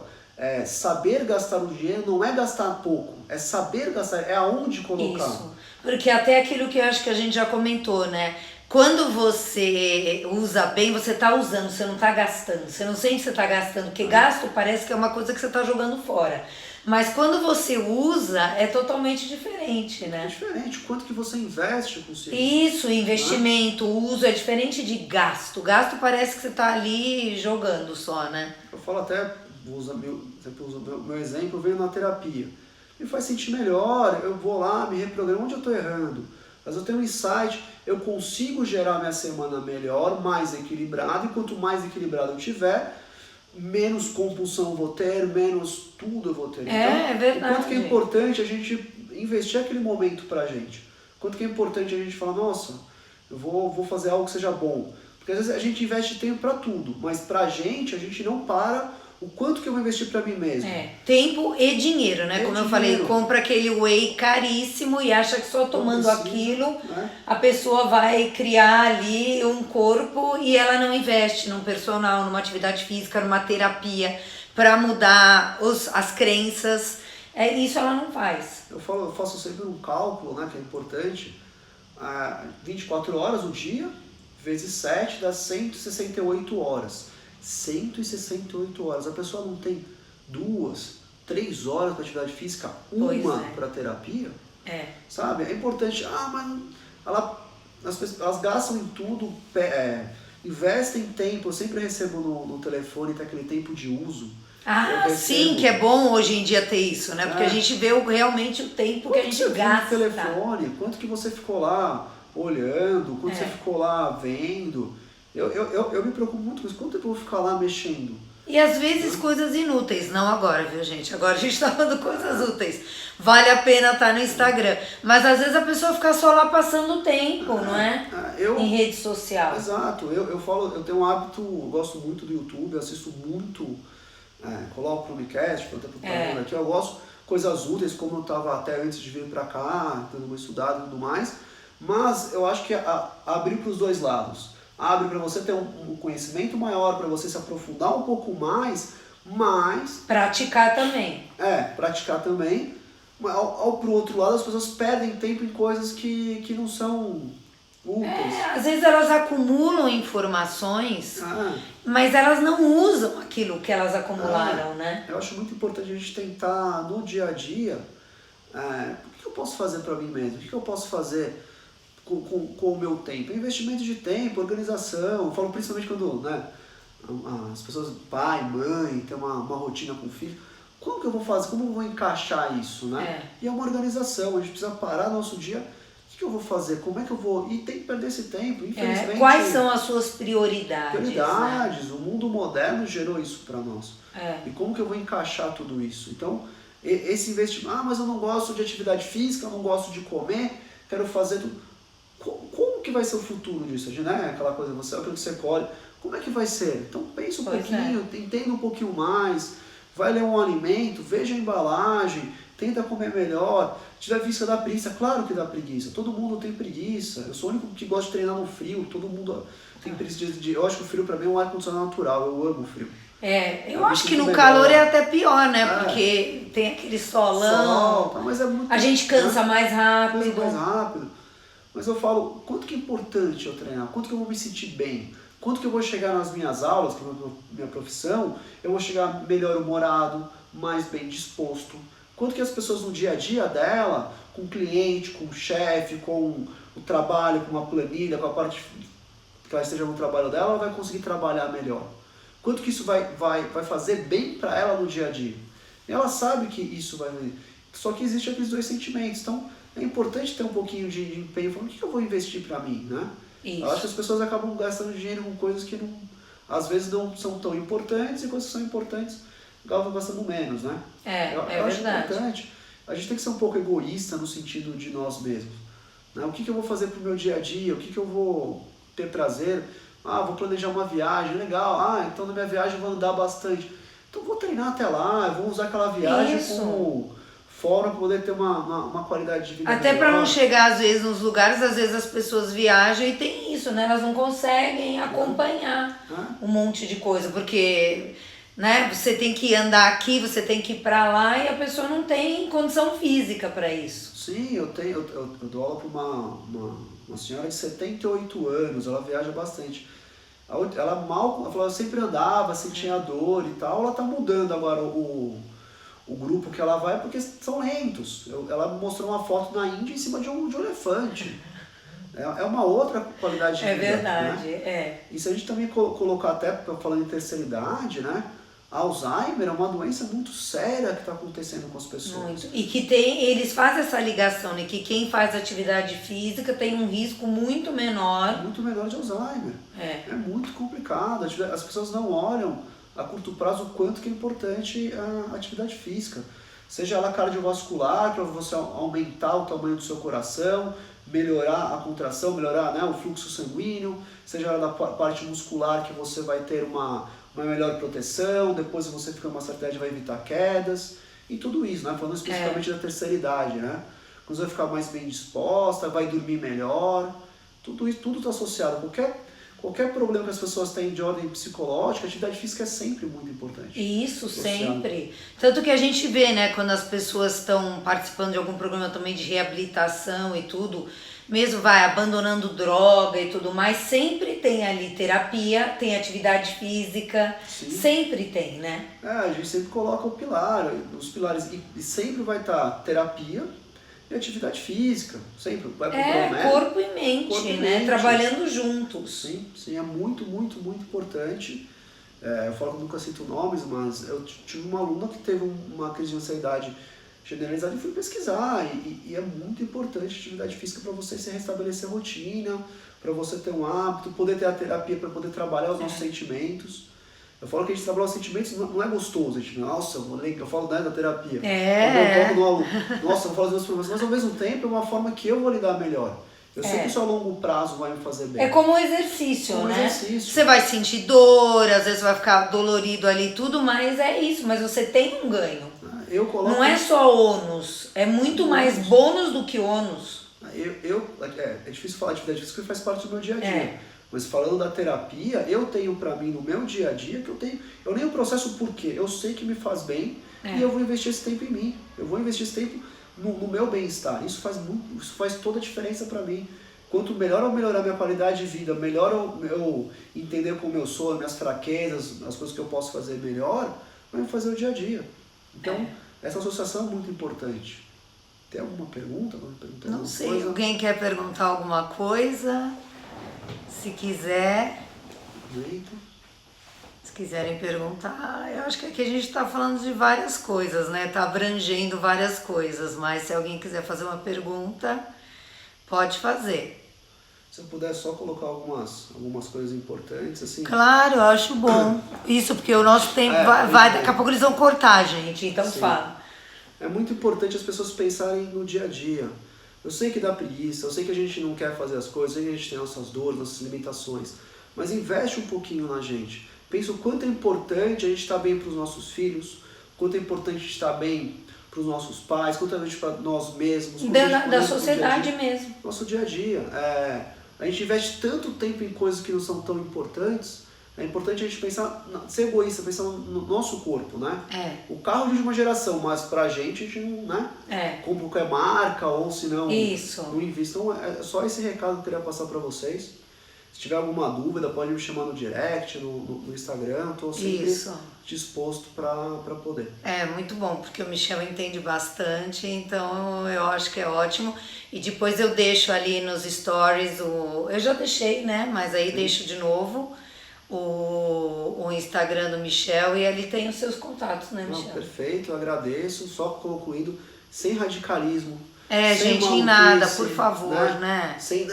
saber gastar o dinheiro não é gastar pouco, é saber gastar, é aonde colocar. Isso, porque até aquilo que eu acho que a gente já comentou, né? Quando você usa bem, você tá usando, você não tá gastando. Você não sente que você tá gastando, porque gasto parece que é uma coisa que você tá jogando fora. Mas quando você usa, é totalmente diferente, É né? diferente, quanto que você investe consigo. Isso, investimento, uso é diferente de gasto. Gasto parece que você tá ali jogando só, né? Eu falo até, vou usar meu exemplo, veio na terapia. Me faz sentir melhor, eu vou lá, me reprogramo onde eu estou errando. Mas eu tenho um insight, eu consigo gerar minha semana melhor, mais equilibrado, e quanto mais equilibrado eu tiver, menos compulsão eu vou ter, menos tudo eu vou ter. É verdade. O quanto que é importante a gente investir aquele momento pra gente. O quanto que é importante a gente falar, nossa, eu vou fazer algo que seja bom. Porque às vezes a gente investe tempo pra tudo, mas pra gente, a gente não para o quanto que eu vou investir pra mim mesmo. Tempo e dinheiro, né? É Como eu dinheiro. falei, compra aquele whey caríssimo e acha que só tomando precisa, aquilo né? a pessoa vai criar ali um corpo e ela não investe num personal, numa atividade física, numa terapia para mudar as crenças. Isso ela não faz. Eu faço sempre um cálculo, né, que é importante. 24 horas o dia, vezes 7 dá 168 horas. 168 horas. A pessoa não tem 2, 3 horas para atividade física, uma para terapia. Sabe? É importante. Mas elas gastam em tudo, investem tempo. Eu sempre recebo no telefone, tem aquele tempo de uso. Sim, que é bom hoje em dia ter isso, né? Porque a gente vê realmente o tempo que a gente gasta. No telefone, quanto que você ficou lá olhando, quanto você ficou lá vendo. Eu me preocupo muito com isso. Quanto tempo eu vou ficar lá mexendo? E às vezes coisas inúteis, não agora, viu, gente? Agora a gente tá falando coisas úteis. Vale a pena estar no Instagram. Mas às vezes a pessoa fica só lá passando o tempo, não é? Em rede social. Exato. Eu tenho um hábito, eu gosto muito do YouTube, eu assisto muito, coloco o Chromecast, até pro aqui, eu gosto coisas úteis, como eu estava até antes de vir para cá, dando uma estudada e tudo mais. Mas eu acho que abrir para os dois lados. Abre para você ter um conhecimento maior, para você se aprofundar um pouco mais, mas... Praticar também. Praticar também. Pro outro lado, as pessoas perdem tempo em coisas que não são úteis. Às vezes elas acumulam informações, mas elas não usam aquilo que elas acumularam, né? Eu acho muito importante a gente tentar, no dia a dia, o que eu posso fazer para mim mesmo? O que eu posso fazer com o meu tempo? Investimento de tempo, organização. Eu falo principalmente quando as pessoas, pai, mãe, tem uma rotina com o filho. Como que eu vou fazer? Como eu vou encaixar isso, né? E é uma organização. A gente precisa parar no nosso dia. O que eu vou fazer? Como é que eu vou? E tem que perder esse tempo, infelizmente. Quais são as suas prioridades? Né? O mundo moderno gerou isso para nós. E como que eu vou encaixar tudo isso? Então, esse investimento... mas eu não gosto de atividade física, eu não gosto de comer, quero fazer tudo. Como que vai ser o futuro disso? Né? Aquela coisa, aquilo que você colhe, como é que vai ser? Então pensa um pouquinho, entenda um pouquinho mais, vai ler um alimento, veja a embalagem, tenta comer melhor. Se tiver vista da preguiça, claro que dá preguiça, todo mundo tem preguiça. Eu sou o único que gosta de treinar no frio, todo mundo tem preguiça eu acho que o frio para mim é um ar-condicionado natural, eu amo o frio. Eu acho que no calor é até pior, né? Porque tem aquele solão, mas é muito, a gente cansa mais rápido. Mas eu falo, quanto que é importante eu treinar? Quanto que eu vou me sentir bem? Quanto que eu vou chegar nas minhas aulas, que é a minha profissão, eu vou chegar melhor humorado, mais bem disposto? Quanto que as pessoas no dia a dia dela, com o cliente, com o chefe, com o trabalho, com uma planilha, com a parte que ela esteja no trabalho dela, ela vai conseguir trabalhar melhor? Quanto que isso vai fazer bem para ela no dia a dia? E ela sabe que isso vai... Só que existem aqueles dois sentimentos. Então, é importante ter um pouquinho de empenho, falando, o que eu vou investir para mim, né? Eu acho que as pessoas acabam gastando dinheiro com coisas que às vezes não são tão importantes, e coisas que são importantes acabam gastando menos, né? Eu acho verdade. importante. a gente tem que ser um pouco egoísta no sentido de nós mesmos. Né? O que eu vou fazer pro meu dia a dia? O que eu vou ter prazer? Vou planejar uma viagem, legal. Então na minha viagem eu vou andar bastante. Então eu vou treinar até lá, eu vou usar aquela viagem como forma para poder ter uma qualidade de vida até melhor. para não chegar às vezes nos lugares, às vezes as pessoas viajam e tem isso, né? Elas não conseguem acompanhar um monte de coisa, porque, né, você tem que andar aqui, você tem que ir para lá e a pessoa não tem condição física para isso. Sim, eu dou aula para uma senhora de 78 anos, ela viaja bastante. Ela sempre andava, sentia dor e tal, ela tá mudando agora o grupo que ela vai porque são lentos. Ela mostrou uma foto na Índia em cima de um elefante. É uma outra qualidade de vida. É verdade, né? E se a gente também colocar até, falando em terceira idade, né? Alzheimer é uma doença muito séria que está acontecendo com as pessoas. Muito. E que eles fazem essa ligação, né? Que quem faz atividade física tem um risco muito menor. Muito menor de Alzheimer. É muito complicado. As pessoas não olham a curto prazo o quanto que é importante a atividade física. Seja ela cardiovascular, para você aumentar o tamanho do seu coração, melhorar a contração, melhorar, né, o fluxo sanguíneo, seja ela da parte muscular, que você vai ter uma melhor proteção, depois você fica uma certa idade vai evitar quedas, e tudo isso, né? Falando especificamente da terceira idade, né? Quando você vai ficar mais bem disposta, vai dormir melhor, tudo isso, tudo está associado. Qualquer problema que as pessoas têm de ordem psicológica, a atividade física é sempre muito importante. Isso, sempre. Tanto que a gente vê, né, quando as pessoas estão participando de algum programa também de reabilitação e tudo, mesmo vai abandonando droga e tudo mais, sempre tem ali terapia, tem atividade física, sempre tem, né? A gente sempre coloca os pilares, e sempre vai estar terapia e atividade física, sempre. Vai pro corpo e mente, né? Trabalhando juntos. Sim, é muito, muito, muito importante. Eu falo que eu nunca cito nomes, mas eu tive uma aluna que teve uma crise de ansiedade generalizada e fui pesquisar, e é muito importante a atividade física para você se restabelecer a rotina, para você ter um hábito, poder ter a terapia para poder trabalhar os nossos sentimentos. Eu falo que a gente trabalha os sentimentos, não é gostoso, a gente, nossa, eu falo da terapia. Eu toco no aluno, nossa, eu vou falar os meus problemas, mas ao mesmo tempo é uma forma que eu vou lidar melhor. Eu sei que isso a longo prazo vai me fazer bem. É como um exercício, né? Você vai sentir dor, às vezes vai ficar dolorido ali e tudo, mas é isso, mas você tem um ganho. Não é só ônus, é muito mais bônus do que ônus. É difícil falar de atividade física porque faz parte do meu dia a dia. Mas falando da terapia, eu tenho pra mim no meu dia a dia eu nem o processo porque eu sei que me faz bem e eu vou investir esse tempo em mim. Eu vou investir esse tempo no meu bem-estar. Isso faz toda a diferença pra mim. Quanto melhor eu melhorar minha qualidade de vida, melhor eu entender como eu sou, minhas fraquezas, as coisas que eu posso fazer melhor, vai me fazer o dia a dia. Então, essa associação é muito importante. Tem alguma pergunta? Não sei, alguém quer perguntar alguma coisa? Se quiser, se quiserem perguntar, eu acho que aqui a gente está falando de várias coisas, né? Está abrangendo várias coisas, mas se alguém quiser fazer uma pergunta, pode fazer. Se eu puder só colocar algumas coisas importantes, assim... Claro, eu acho bom. Isso, porque o nosso tempo daqui a pouco eles vão cortar, gente, então fala. É muito importante as pessoas pensarem no dia a dia. Eu sei que dá preguiça, eu sei que a gente não quer fazer as coisas, eu sei que a gente tem nossas dores, nossas limitações, mas investe um pouquinho na gente. Pensa o quanto é importante a gente estar bem para os nossos filhos, o quanto é importante a gente estar bem para os nossos pais, quanto é importante para nós mesmos. Da sociedade mesmo. Nosso dia a dia. A gente investe tanto tempo em coisas que não são tão importantes. É importante a gente pensar, ser egoísta, pensar no nosso corpo, né? O carro de uma geração, mas pra gente, a gente não, né? Compra qualquer marca, ou se não, não invista. Então, é só esse recado que eu queria passar pra vocês. Se tiver alguma dúvida, pode me chamar no direct, no Instagram, eu tô sempre disposto pra poder. É muito bom, porque o Michel entende bastante, então eu acho que é ótimo. E depois eu deixo ali nos stories, eu já deixei, né? Mas aí deixo de novo o Instagram do Michel e ali tem os seus contatos, né, Michel? Perfeito, eu agradeço, só concluindo, sem radicalismo. Sem gente, em nada, por favor, né? Sem,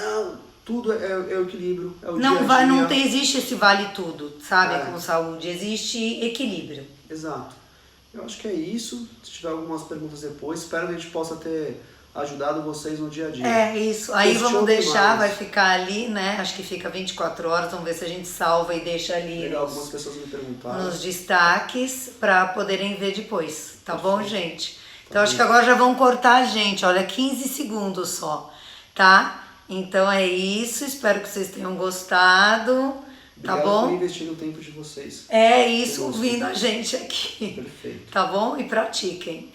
tudo é o equilíbrio, é o dia a dia. Não existe esse vale tudo, sabe, com saúde, existe equilíbrio. Exato. Eu acho que é isso. Se tiver algumas perguntas depois, espero que a gente possa ter ajudado vocês no dia a dia. É isso. Aí vamos Questione deixar, vai mais. ficar ali, né? Acho que fica 24 horas. Vamos ver se a gente salva e deixa ali Legal, algumas pessoas me perguntaram. nos destaques para poderem ver depois. Tá bom, gente? Então Tá acho que bom. agora já vão cortar a gente. Olha, 15 segundos só, tá? Então é isso. Espero que vocês tenham gostado. Tá Obrigado por bom? investir no tempo de vocês. É isso, Eu gosto. ouvindo a gente aqui. Perfeito. Tá bom? E pratiquem.